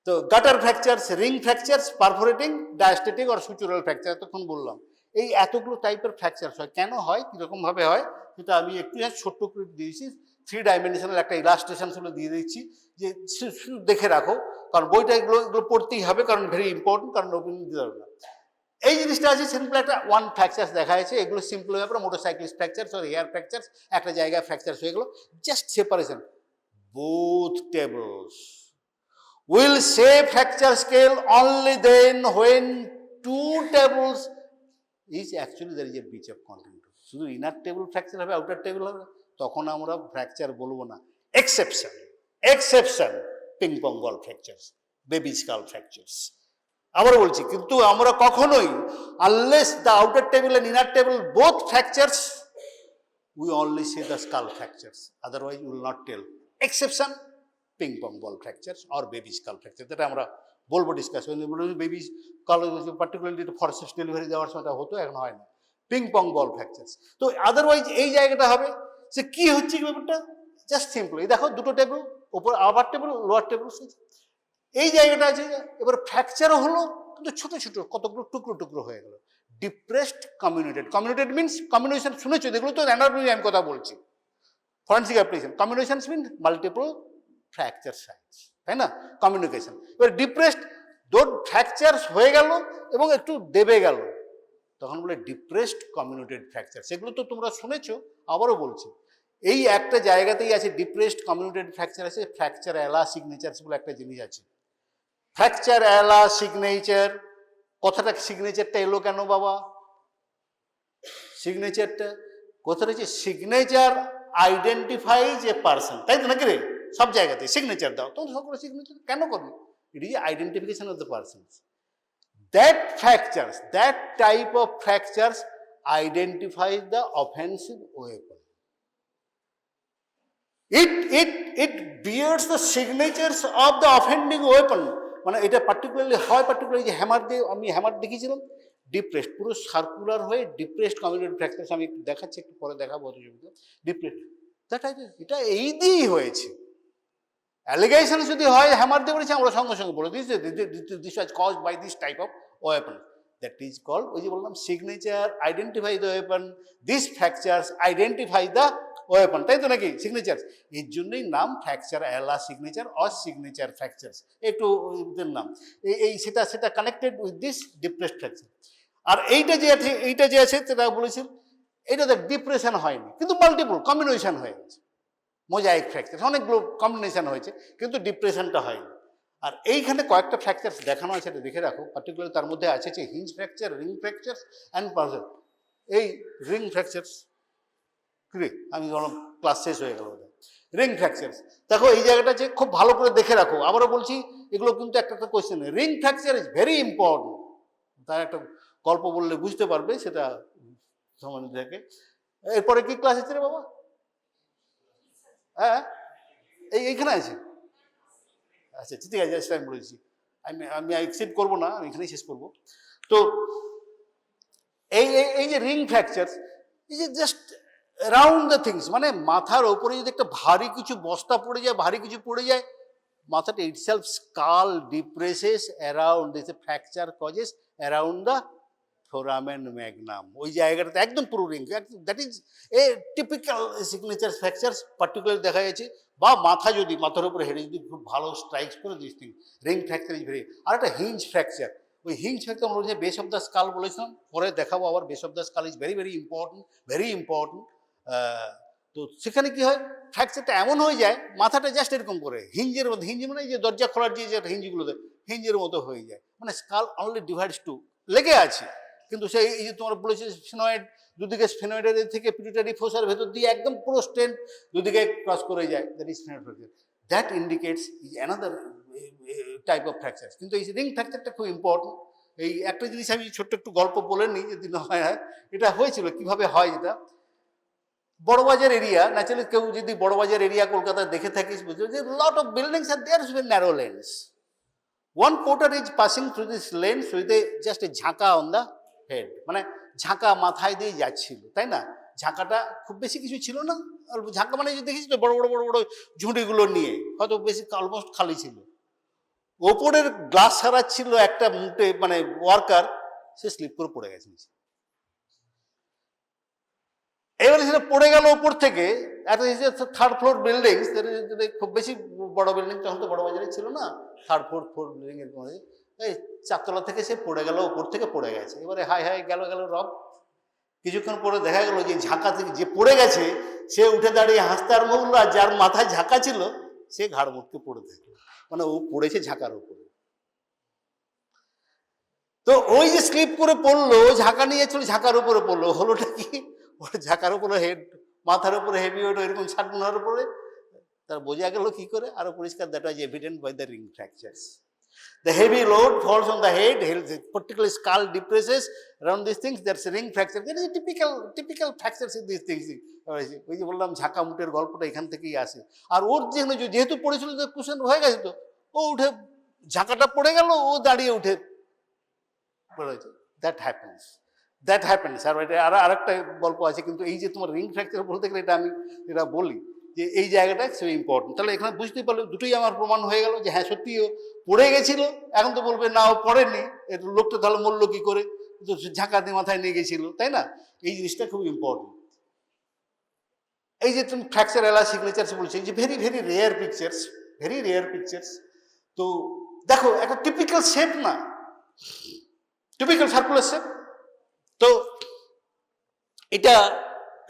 তো গাটার ফ্র্যাকচারস, রিং ফ্র্যাকচারস, পারফোরেটিং, ডায়াস্টেটিক আর সুচুরাল ফ্র্যাকচার, তখন বললাম এই এতগুলো টাইপের ফ্র্যাকচারস হয়। কেন হয়, কীরকমভাবে হয়, সেটা আমি একটু ছোট্ট করে দিয়েছি, 3 ডাইমেনশনাল একটা ইলাস্ট্রেশন শুনে দিয়ে দিচ্ছি, যে শুধু দেখে রাখো, কারণ বইটা এগুলো পড়তেই হবে, কারণ ভেরি ইম্পর্টেন্ট, কারণ ওপেনিং দিতে পারবে না। এই জিনিসটা আছে সিম্পল একটা ওয়ান ফ্র্যাকচারস দেখা যাচ্ছে, এগুলো সিম্পল ব্যাপার, মোটরসাইকেলিস্ট ফ্র্যাকচারস আর হেয়ার ফ্র্যাকচারস, একটা জায়গায় ফ্র্যাকচারস হয়ে গেলো, just separation. Both tables will say fracture scale only then when 2 tables is actually there is a breach of continuity. শুধু ইনার টেবিল ফ্র্যাকচার হবে, আউটার টেবিল হবে, তখন আমরা ফ্র্যাকচার বলবো না, exception, exception ping pong ball fractures, baby skull fractures. আবার বলছি, কিন্তু আমরা কখনোই unless the outer table and inner table both fractures, we only say the skull fractures, otherwise we will not tell exception ping pong ball fracture আর baby skull fracture, যেটা আমরা বলবো discuss, baby skull particularly forceps delivery দেওয়ার সময় হতো, এখন হয় না, পিং পং বল ফ্র্যাকচার। তো আদারওয়াইজ এই জায়গাটা হবে যে কি হচ্ছে কি ব্যাপারটা, জাস্ট সিম্পল, এই দেখো দুটো টেবিল, ওপর আপার টেবিল, লোয়ার টেবিল, এই জায়গাটা আছে। এবার ফ্র্যাকচারও হলো, কিন্তু ছোট ছোট কতগুলো টুকরো টুকরো হয়ে গেল। ডিপ্রেসড কমিউনিটেড, কমিউনিটেড মিনস কমিউনিকেশন, শুনেছো এগুলো তো অ্যানাটমি আমি কথা বলছি, ফরেন্সিক অ্যাপ্লিকেশন, কমিউনিকেশন মিন মাল্টিপল ফ্র্যাকচার সাইটস, তাই না, কমিউনিকেশন। এবার ডিপ্রেসড ফ্র্যাকচার হয়ে গেল এবং একটু দেবে গেল, তখন বলে ডিপ্রেসড কমিউনিটেড ফ্র্যাকচার। সেগুলো তো তোমরা শুনেছো, আবারও বলছি, এই একটা জায়গাতেই আছে ডিপ্রেসড কমিউনিটেড ফ্র্যাকচার আছে, ফ্র্যাকচার এলা সিগনেচার বলে একটা জিনিস আছে। ফ্র্যাকচার এলা সিগনেচার, কথাটা সিগনেচারটা এলো কেন বাবা, সিগনেচারটা কথাটা হচ্ছে সিগনেচার আইডেন্টিফাইজ এ পারসন, তাই তো নাকি রে, সব জায়গাতে সিগনেচার দাও, তোমরা সকলে সিগনেচার কেন করবে, it is identification of the person. That fractures, that type of fractures identifies the offensive weapon. it bears the signatures of the offending weapon. মানে এটা পার্টিকুলারলি হয়, পার্টিকুলারলি যে হ্যামার দিয়ে, আমি হ্যামার দেখিয়েছিলাম, ডিপ্রেসড, পুরো সার্কুলার হয়ে ডিপ্রেসড কমিউনিটি ফ্র্যাকচারস, আমি একটু দেখাচ্ছি, একটু পরে দেখাবো ছবিতে, ডিপ্রেসড, এটা এই দিয়েই হয়েছে। অ্যালিগেশন যদি হয় হ্যামার দিয়ে করেছে, আমরা সঙ্গে সঙ্গে বলে দিই যে this was caused by this type of weapon, that is called, ওই যে বললাম, signature identify the weapon, this fractures identify the weapon, তাই তো নাকি? সিগনেচার, এর জন্যই নাম ফ্র্যাকচার এলা সিগনেচার অর সিগনেচার ফ্র্যাকচার্স, একটু ওদের নাম এই সেটা connected with this depressed fracture. আর এইটা যে আছে সেটা বলেছিল, এটাতে ডিপ্রেশন হয়নি, কিন্তু মাল্টিপল কম্বিনেশন হয়ে গেছে, মোজাইক ফ্র্যাকচার, অনেকগুলো কম্বিনেশন হয়েছে, কিন্তু ডিপ্রেশনটা হয়নি। আর এইখানে কয়েকটা ফ্র্যাকচার্স দেখানো আছে, এটা দেখে রাখো, পার্টিকুলার তার মধ্যে আছে যে hinge fracture, ring fracture and puzzle. এই রিং ফ্র্যাকচার্স, আমি বললাম ক্লাস শেষ হয়ে গেল, রিং ফ্র্যাকচার্স দেখো, এই জায়গাটা যে খুব ভালো করে দেখে রাখো, আবারও বলছি, এগুলো কিন্তু একটা question. Ring fracture is very important, তার একটা গল্প বললে বুঝতে পারবে, সেটা সমাজ থেকে। এরপরে কি ক্লাস আছে রে বাবা? হ্যাঁ, এইখানে আছে, আচ্ছা ঠিক আছে, আমি বলেছি, আমি এক্সিড করবো না, আমি এখানেই শেষ করবো। তো এই যে রিং ফ্র্যাকচার, এই যে জাস্ট অ্যারাউন্ড দ্য থিংস, মানে মাথার ওপরে যদি একটা ভারী কিছু বস্তা পড়ে যায়, ভারী কিছু পড়ে যায়, মাথাটা itself skull depresses around, this fracture causes around the foramen magnum, ওই জায়গাটাতে একদম পুরো ring, that is a typical signature fracture, particular দেখা যাচ্ছে। বা মাথার উপরে হেডে যদি খুব ভালো স্ট্রাইকস করে this thing, ring fracture is very. আর একটা হিঞ্জ ফ্র্যাকচার, ওই হিঞ্জ ফ্র্যাকচার আমরা যে বেস অফ দ্য স্কাল বলেছিলাম, পরে দেখাবো আবার, base of the skull is very very important. তো সেখানে কি হয়, ফ্র্যাকচারটা এমন হয়ে যায়, মাথাটা জাস্ট এরকম করে হিঞ্জের মতো, হিঞ্জ মানে যে দরজা খোলার যে হিঞ্জগুলো দেয়, হিঞ্জের মতো হয়ে যায়, মানে স্কাল অনলি ডিভাইডস টু, লেগে আছে, কিন্তু সেই এই যে তোমার বলেছে স্ফেনয়েড, দুদিকে স্ফেনয়েডের থেকে পিটুইটারি ফোসার ভেতর দিয়ে একদম পুরো স্ট্রেন্থ দুদিকে ক্রস করে যায়, that is sphenoid fracture, that indicates is another type of fracture. কিন্তু এই রিং ফ্র্যাকচারটা খুব ইম্পর্টেন্ট। এই একটা জিনিস আমি ছোট্ট একটু গল্প বলে নিই, যদি না হয়, এটা হয়েছিল কিভাবে হয়, যেটা বড়বাজার এরিয়া, ন্যাচারালি কেউ যদি বড়বাজার এরিয়া কলকাতা দেখে থাকিস, বুঝবে যে lot of buildings are there with narrow lanes. One porter is passing through this lanes with a just a ঝাঁকা অন দ্য হেড, মানে ঝাঁকা মাথায় দিয়ে যাচ্ছিল, তাই না? ঝাঁকাটা খুব বেশি কিছু ছিল না, ঝাঁকা মানে দেখিস তো বড় বড় ঝুঁটিগুলো নিয়ে, হয়তো বেশি অলমোস্ট খালি ছিল, ওপরের গ্লাস সারাচ্ছিল একটা মুটে, মানে ওয়ার্কার, সে স্লিপ করে পড়ে গেছে। এবারে সেটা পড়ে গেল ওপর থেকে, একটা থার্ড ফ্লোর বিল্ডিং, খুব বেশি বড় বিল্ডিং তখন তো বড় বাজারে ছিল না, থার্ড ফোর্থ বিল্ডিং এর মধ্যে, এই চারতলা থেকে সে পড়ে গেল, ওপর থেকে পড়ে গেছে। এবারে হাই গেল রব, কিছুক্ষণ পরে দেখা গেল যে ঝাঁকা থেকে যে পড়ে গেছে, সে উঠে দাঁড়িয়ে হাসতে আরম্ভ করলো, আর যার মাথায় ঝাঁকা ছিল সে ঘাড় মুটকে পড়ে থাকলো, মানে ও পড়েছে ঝাঁকার উপরে। তো ওই যে স্লিপ করে পড়লো, ঝাঁকা নিয়েছিল, ঝাঁকার উপরে পড়লো, হলোটা কি, ওর ঝাঁকার উপরে হেড, মাথার উপরে হেভি ওয়েট এরকম ছাটনার উপরে, তার বোঝা গেল কি করে, আরো পরিষ্কার, that was evident by the ring fractures. The heavy load falls on the head, particularly skull depresses around these things, that's a ring fracture. There is a typical fractures in these things. ওই যে বললাম ঝাঁকা মুটের গল্পটা এখান থেকেই আসে। আর ওর যেহেতু পড়েছিল, কুশন হয়ে গেছে, তো ও উঠে, ঝাঁকাটা পড়ে গেল, ও দাঁড়িয়ে উঠে পড়েছে, দ্যাট হ্যাপেন্স। আর আরেকটা গল্প আছে, কিন্তু এই যে তোমার রিং ফ্র্যাকচার বলতে গেলে এটা বলি যে এই জায়গাটা সে ইম্পর্টেন্ট। তাহলে এখানে বুঝতেই পারলো, দুটোই আমার প্রমাণ হয়ে গেল যে হ্যাঁ সত্যিও পড়ে গেছিল। এখন তো বলবে না ও পড়েনি, লোকটা তাহলে মরলো কি করে, কিন্তু ঝাঁকা দিয়ে মাথায় নিয়ে গেছিল, তাই না? এই জিনিসটা খুব ইম্পর্টেন্ট। এই যে তুমি ফ্র্যাকচার এলা সিগনেচার্স বলছে, যে ভেরি রেয়ার পিকচার্স। তো দেখো, একটা টিপিক্যাল শেপ না, টিপিক্যাল সার্কুলার শেপ। তো এটা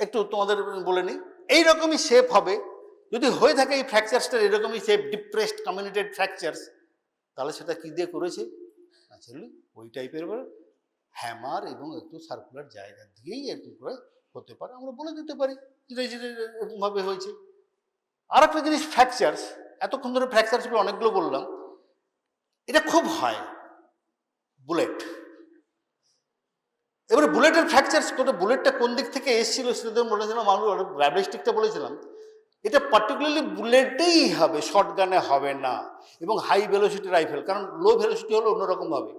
একটু তোমাদের বলে নিই, এইরকমই শেপ হবে যদি হয়ে থাকে এই ফ্র্যাকচারসটা, এরকমই শেপ, ডিপ্রেসড কমিউনিটেড ফ্র্যাকচারস, তাহলে সেটা কি দিয়ে করেছে, আসলে ওই টাইপের হ্যামার এবং একটু সার্কুলার জায়গা দিয়েই একটু করে হতে পারে, আমরা বলে দিতে পারি এরকমভাবে হয়েছে। আর একটা জিনিস, ফ্র্যাকচারস, এতক্ষণ ধরে ফ্র্যাকচারসগুলো অনেকগুলো বললাম, এটা খুব হয় বুলেট। এবারে বুলেটের ফ্র্যাকচারস, বুলেটটা কোন দিক থেকে এসেছিল সেটা বলেছিলাম, আমরা গ্র্যাভিস্টিকটা বলেছিলাম। এটা পার্টিকুলারলি বুলেটেই হবে, শর্ট গানে হবে না, এবং হাই ভেলোসিটি রাইফেল, কারণ লো ভেলোসিটি হলো অন্যরকম হবে।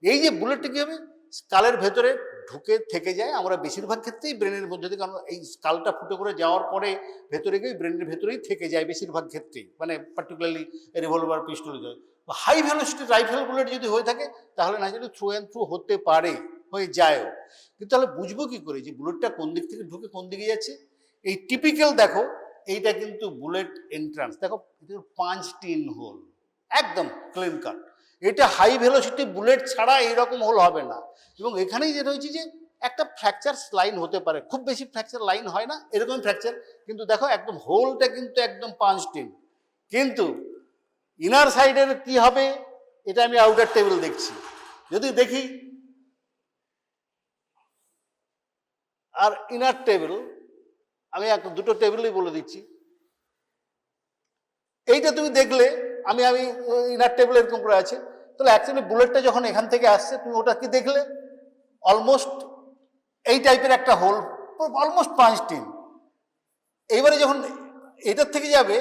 এই যে বুলেটটা কী হবে, স্কালের ভেতরে ঢুকে থেকে যায়, আমরা বেশিরভাগ ক্ষেত্রেই ব্রেনের মধ্যে দিয়ে, কারণ এই স্কালটা ফুটো করে যাওয়ার পরে ভেতরে গিয়ে ব্রেনের ভেতরেই থেকে যায় বেশিরভাগ ক্ষেত্রেই, মানে পার্টিকুলারলি রিভলভার পিস্টল যায়। হাই ভেলোসিটি রাইফেল বুলেট যদি হয়ে থাকে তাহলে না যদি থ্রু অ্যান্ড থ্রু হতে পারে, হয়ে যায়ও, কিন্তু তাহলে বুঝবো কী করে যে বুলেটটা কোন দিক থেকে ঢুকে কোন দিকে যাচ্ছে? এই টিপিক্যাল দেখো, এইটা কিন্তু বুলেট এন্ট্রান্স, দেখো পাঁচটি ইন হোল, একদম ক্লিন কাট। এটা হাই ভেলোসিটি বুলেট ছাড়া এইরকম হোল হবে না। এবং এখানেই যেটা হয়েছে যে একটা ফ্র্যাকচার লাইন হতে পারে, খুব বেশি ফ্র্যাকচার লাইন হয় না, এরকম ফ্র্যাকচার, কিন্তু দেখো একদম হোলটা কিন্তু একদম পাঁচটি। কিন্তু ইনার সাইডের কি হবে এটা আমি আউটার টেবিল দেখছি, যদি দেখি আর ইনার টেবিল, আমি দুটো টেবিলই বলে দিচ্ছি। এইটা তুমি দেখলে আমি ইনার টেবিল এরকম করে আছে, তাহলে অ্যাকচুয়ালি বুলেটটা যখন এখান থেকে আসছে তুমি ওটা কি দেখলে, অলমোস্ট এই টাইপের একটা হোল, অলমোস্ট পাঁচটি। এইবারে যখন এটার থেকে যাবে,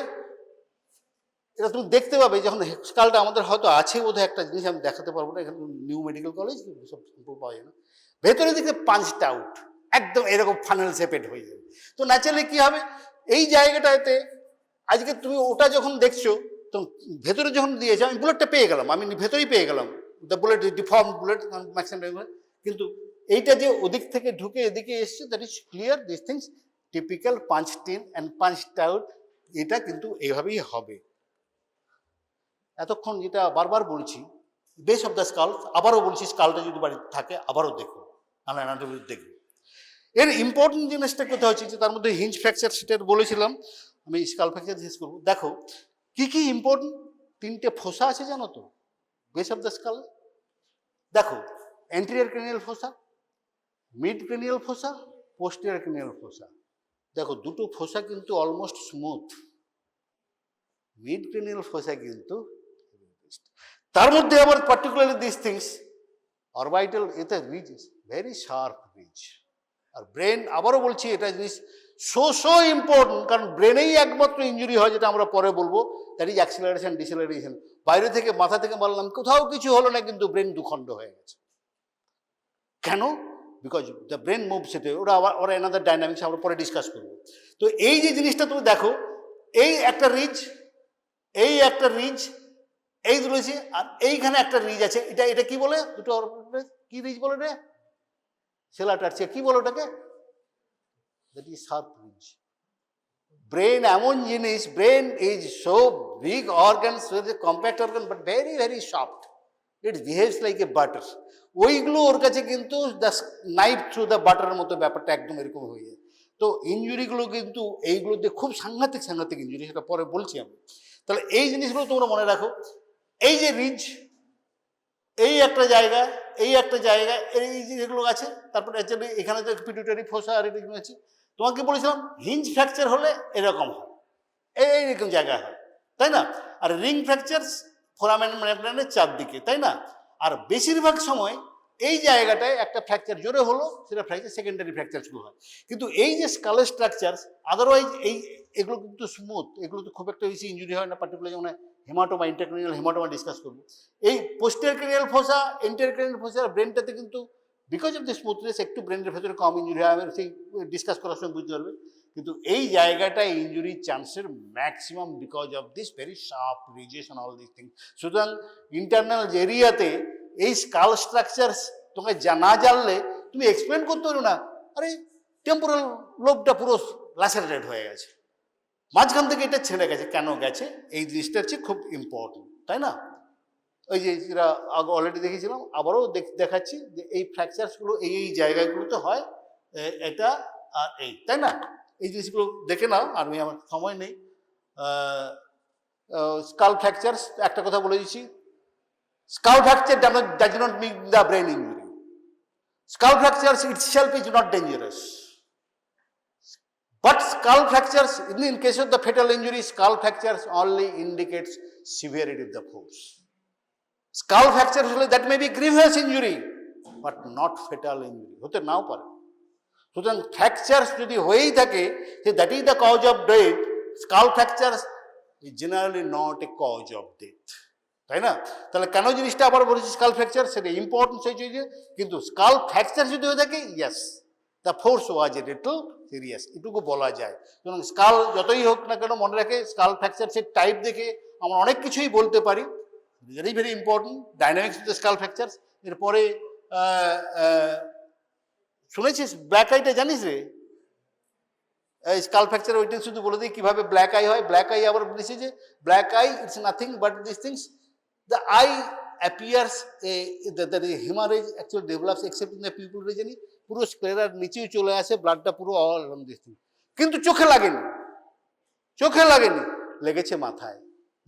এটা তুমি দেখতে পাবে যখন স্কালটা আমাদের হয়তো আছে বোধহয়, একটা জিনিস আমি দেখাতে পারবো না, এখানে নিউ মেডিকেল কলেজ সব পাওয়া যায় না, ভেতরে দিকে পাঁচটা আউট, একদম এরকম ফানেল শেপেড হয়ে যাবে। তো ন্যাচারালি কি হবে, এই জায়গাটাতে আজকে তুমি ওটা যখন দেখছো, তো ভেতরে যখন দিয়েছে, আমি বুলেটটা পেয়ে গেলাম, আমি ভেতরেই পেয়ে গেলাম, the bullet deform bullet maximum, কিন্তু এইটা যে ওদিক থেকে ঢুকে এদিকে এসছে, that is clear, this things typical punched in and punched out, এটা কিন্তু এইভাবেই হবে। এতক্ষণ যেটা বারবার বলছি, বেস অফ দ্য স্কাল, আবারও বলছি, স্কালটা যদি বাড়িতে থাকে আবারও দেখো, নাহলে অ্যানাটমি দেখো। এর ইম্পর্টেন্ট জিনিসটা কোথায় হচ্ছে যে তার মধ্যে হিঞ্জ ফ্র্যাকচার, সেটা বলেছিলাম, আমি স্কাল ফ্র্যাকচার শেষ করবো। দেখো কি কি ইম্পর্টেন্ট, তিনটে ফোসা আছে জানো তো বেস অফ দ্য স্কাল। দেখো anterior cranial ফোসা, mid cranial ফোসা, posterior cranial ফোসা। দেখো দুটো ফোসা কিন্তু অলমোস্ট স্মুথ, মিড ক্রেনিয়াল ফোসা কিন্তু, তার মধ্যে আবার পার্টিকুলারলি দিস থিংস অরবাইটাল, এতে রিজ ভেরি শার্প রিজ। আর ব্রেন, আবারও বলছি এটা জিনিস সো ইম্পর্টেন্ট, কারণ ব্রেনেই একমাত্র ইঞ্জুরি হয়, যেটা আমরা পরে বলবো, দ্যাট ইজ অ্যাক্সিলারেশন ডিসেলারেশন। বাইরে থেকে মাথা থেকে মারলাম, কোথাও কিছু হলো না, কিন্তু ব্রেন দুখণ্ড হয়ে গেছে। কেন? বিকজ দ্য ব্রেন মুভস ইট, ওটা আবার ওরা এনাদার ডাইনামিক্স আমরা পরে ডিসকাস করবো। তো এই যে জিনিসটা তুমি দেখো, এই একটা রিজ, এই একটা রিজ, এই রয়েছে, আর এইখানে একটা রিজ আছে, এটা কি বলে, দুটো কি রিজ বলে রে, সেলাটারছে, কি বলে ওটাকে, that is sharp ridge. Brain এমন জিনিস, brain is so big organ, compact organ, but very very soft, it behaves like a butter. ওইগুলো ওর কাছে কিন্তু দ্য নাইফ থ্রু দ্য বাটারের মতো ব্যাপারটা একদম এরকম হয়ে যায়। তো ইঞ্জুরিগুলো কিন্তু এইগুলোতে খুব সাংঘাতিক ইঞ্জুরি, সেটা পরে বলছি আমি। তাহলে এই জিনিসগুলো তোমরা মনে রাখো, এই যে রিজ, এই একটা জায়গা, এই একটা জায়গা, এই যেগুলো আছে, তারপরে এখানে তো পিটুইটারি ফোসা আর এরকম আছে। তোমাকে বলেছিলাম হিঞ্জ ফ্র্যাকচার হলে এরকম হয়, এইরকম জায়গায় হয়, তাই না? আর রিং ফ্র্যাকচার ফোরামেন মেমব্রেনের চারদিকে, তাই না? আর বেশিরভাগ সময় এই জায়গাটায় একটা ফ্র্যাকচার জোরে হলো, সেটা ফ্র্যাকচার, সেকেন্ডারি ফ্র্যাকচার শুরু হয়। কিন্তু এই যে স্কালের স্ট্রাকচার, আদারওয়াইজ এগুলো কিন্তু স্মুথ, এগুলো তো খুব একটা বেশি ইঞ্জুরি হয় না, পার্টিকুলার যেমন হেমাটোমা, ইন্টারক্রেনিয়াল হেমাটোমা ডিসকাস করবো। এই posterior cranial fossa, interior cranial fossa, ব্রেনটাতে কিন্তু বিকজ অফ দ্য স্মুথনেস একটু ব্রেনের ভেতরে কম ইঞ্জুরি হয়, আমি সেই ডিসকাস করার সময় বুঝতে পারবে। কিন্তু এই জায়গাটায় ইঞ্জুরির চান্সের maximum because of this very sharp ridges and all this things. সুতরাং ইন্টারনাল এরিয়াতে এই স্কাল স্ট্রাকচার তোমাকে না জানলে তুমি এক্সপ্লেন করতে পারো না, আরে টেম্পোরাল লোবটা পুরো ল্যাসারেটেড হয়ে গেছে, মাঝখান থেকে এটা ছেড়ে গেছে, কেন গেছে, এই জিনিসটা হচ্ছে খুব ইম্পর্টেন্ট, তাই না? ওই যে যেটা আগে অলরেডি দেখেছিলাম, আবারও দেখাচ্ছি যে এই ফ্র্যাকচারসগুলো এই জায়গাগুলোতে হয়, এটা আর এই, তাই না? এই জিনিসগুলো দেখে নাও, আর আমার সময় নেই। স্কাল ফ্র্যাকচারস, একটা কথা বলে দিচ্ছি, skull fracture does not mean the brain injury. Skull fractures itself is not dangerous. But skull fractures, in case of the fatal injury, skull fractures only indicates severity of the force. Skull fractures, that may be grievous injury, but not fatal injury. হতে নাও পারে। সুতরাং ফ্র্যাকচারস যদি হয়েই থাকে, that is the cause of death, skull fracture is generally not a cause of death, তাই না? তাহলে কেন জিনিসটা আবার বলেছি স্কাল ফ্র্যাকচার, সেটা ইম্পর্টেন্ট সেই যে, কিন্তু স্কাল ফ্র্যাকচার যদি হয়ে থাকে, yes the force was a little serious, এটুকু বলা যায়। সুতরাং স্কাল যতই হোক না কেন মনে রাখে স্কাল ফ্র্যাকচার সে টাইপ দেখে আমরা অনেক কিছুই বলতে পারি, very very important dynamics of the skull fracture. এরপরে শুনেছিস ব্ল্যাক আইটা জানিস রে? স্কাল ফ্র্যাকচার ওইটা শুধু বলে দিই কিভাবে ব্ল্যাক আই হয়। ব্ল্যাক আই আবার বলেছি যে black eye it's nothing but this things, the eye appears the hemorrhage actually develops except in the pupil region, পুরো স্ক্লেরার নিচেও চলে আসে, ব্লাডটা পুরো অল অন দিস থিং, কিন্তু চোখে লাগেনি, চোখে লাগেনি, লেগেছে মাথায়,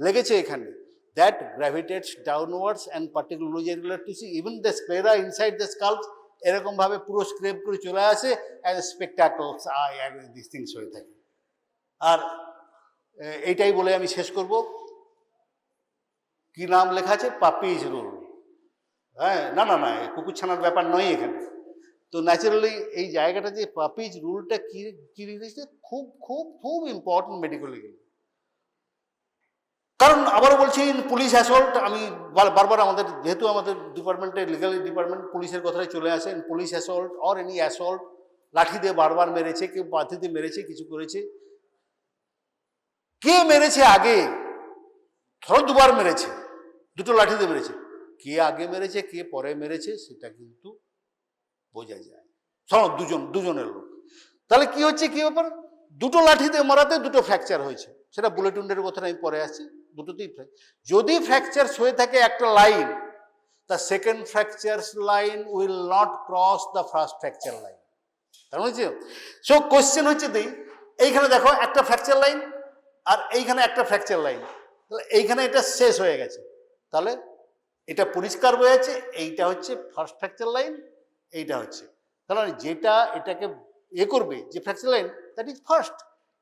লেগেছে এখানে। That gravitates downwards and particularly regular to see even the sclera inside the scalp এরকম ভাবে পুরো স্ক্রেপ করে চলে আসে and spectacles eye this things হয়ে থাকে। আর এইটাই বলে আমি শেষ করব। কি নাম লেখা আছে? Puppies rule. হ্যাঁ, না না না, কুকুর ছানার ব্যাপার নয় এখানে। তো ন্যাচারালি এই জায়গাটা যে পাপিজ রুলটা কি কি রেখেছে, খুব খুব খুব ইম্পর্টেন্ট মেডিকেল লিগে। কারণ আবারও বলছি, পুলিশ অ্যাসল্ট, আমি বারবার আমাদের যেহেতু আমাদের ডিপার্টমেন্টের লিগাল ডিপার্টমেন্ট পুলিশের কথাই চলে আসেন, police assault or any assault, লাঠি দিয়ে বারবার মেরেছে, কেউ পাথি দিয়ে মেরেছে, কিছু করেছে, কে মেরেছে আগে, ধরো দুবার মেরেছে, দুটো লাঠি দিয়ে মেরেছে, কে আগে মেরেছে কে পরে মেরেছে সেটা কিন্তু বোঝা যায়। ধরো দুজনের লোক, তাহলে কি হচ্ছে, কি ব্যাপার, দুটো লাঠি দিয়ে মারাতে দুটো ফ্র্যাকচার হয়েছে, সেটা বুলেট উন্ডের কথা আমি পরে আসছি, দুটোতেই যদি ফ্র্যাকচার হয়ে থাকে একটা line, the second fracture line will not cross the first fracture line. তার মানে সো কোশ্চেন হচ্ছে এইখানে দেখো একটা ফ্র্যাকচার লাইন আর এইখানে একটা ফ্র্যাকচার লাইন, তাহলে এইখানে এটা শেষ হয়ে গেছে, তাহলে এটা পরিষ্কার হয়ে যাচ্ছে এইটা হচ্ছে ফার্স্ট ফ্র্যাকচার লাইন, এইটা হচ্ছে, তাহলে যেটা এটাকে করবে যে fracture line, that is first,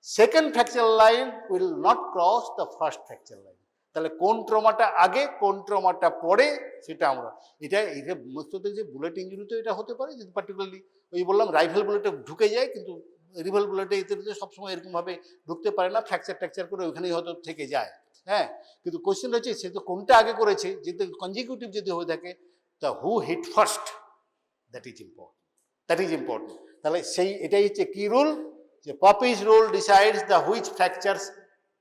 second fracture line will not cross the first fracture line. তাহলে কোন ট্রমাটা আগে কোন ট্রমাটা পরে সেটা আমরা এটা মোস্ট অফ যে বুলেট ইঞ্জুরিতে এটা হতে পারে, যদি পার্টিকুলারলি ওই বললাম রাইফেল বুলেটে ঢুকে যায়, কিন্তু রিভেল বুলেটে এতে সবসময় এরকমভাবে ঢুকতে পারে না, ফ্র্যাকচার ট্র্যাকচার করে ওইখানেই হয়তো থেকে যায়। হ্যাঁ, কিন্তু কোশ্চেন হচ্ছে সে তো কোনটা আগে করেছে, যেহেতু কনজিকিউটিভ যদি হয়ে থাকে, তা who hit first, that is important, that is important. তাহলে সেই এটাই হচ্ছে কি রুল, যে Puppe's rule decides the which fractures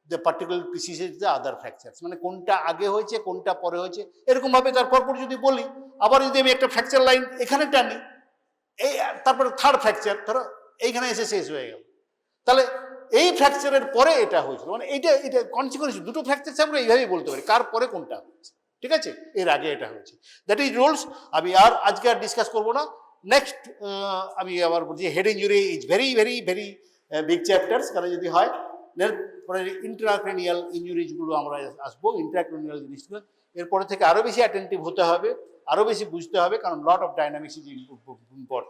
the particular precedes the other fractures, মানে কোনটা আগে হয়েছে কোনটা পরে হয়েছে এরকমভাবে। তারপর যদি বলি আবার যদি আমি একটা ফ্র্যাকচার লাইন এখানে টানি, এই তারপরে থার্ড ফ্র্যাকচার ধরো এইখানে এসে শেষ হয়ে গেল, তাহলে এই ফ্র্যাকচারের পরে এটা হয়েছিল, মানে এটা এটা কনসিকুয়েন্স, দুটো ফ্র্যাকচার আমরা এইভাবেই বলতে পারি কার পরে কোনটা হয়েছে, ঠিক আছে, এর আগে এটা হয়েছে, দ্যাট ইজ রুলস। আমি আর আজকে আর ডিসকাস করবো না। নেক্সট আমি আবার বলছি head injury is very very very big chapters, কারণ যদি হয় এরপরে ইন্ট্রাক্রেনিয়াল ইঞ্জুরিজগুলো আমরা আসবো, ইন্ট্রাক্রেনিয়াল জিনিসগুলো এরপরে থেকে আরও বেশি অ্যাটেন্টিভ হতে হবে, আরও বেশি বুঝতে হবে, কারণ lot of dynamics is important.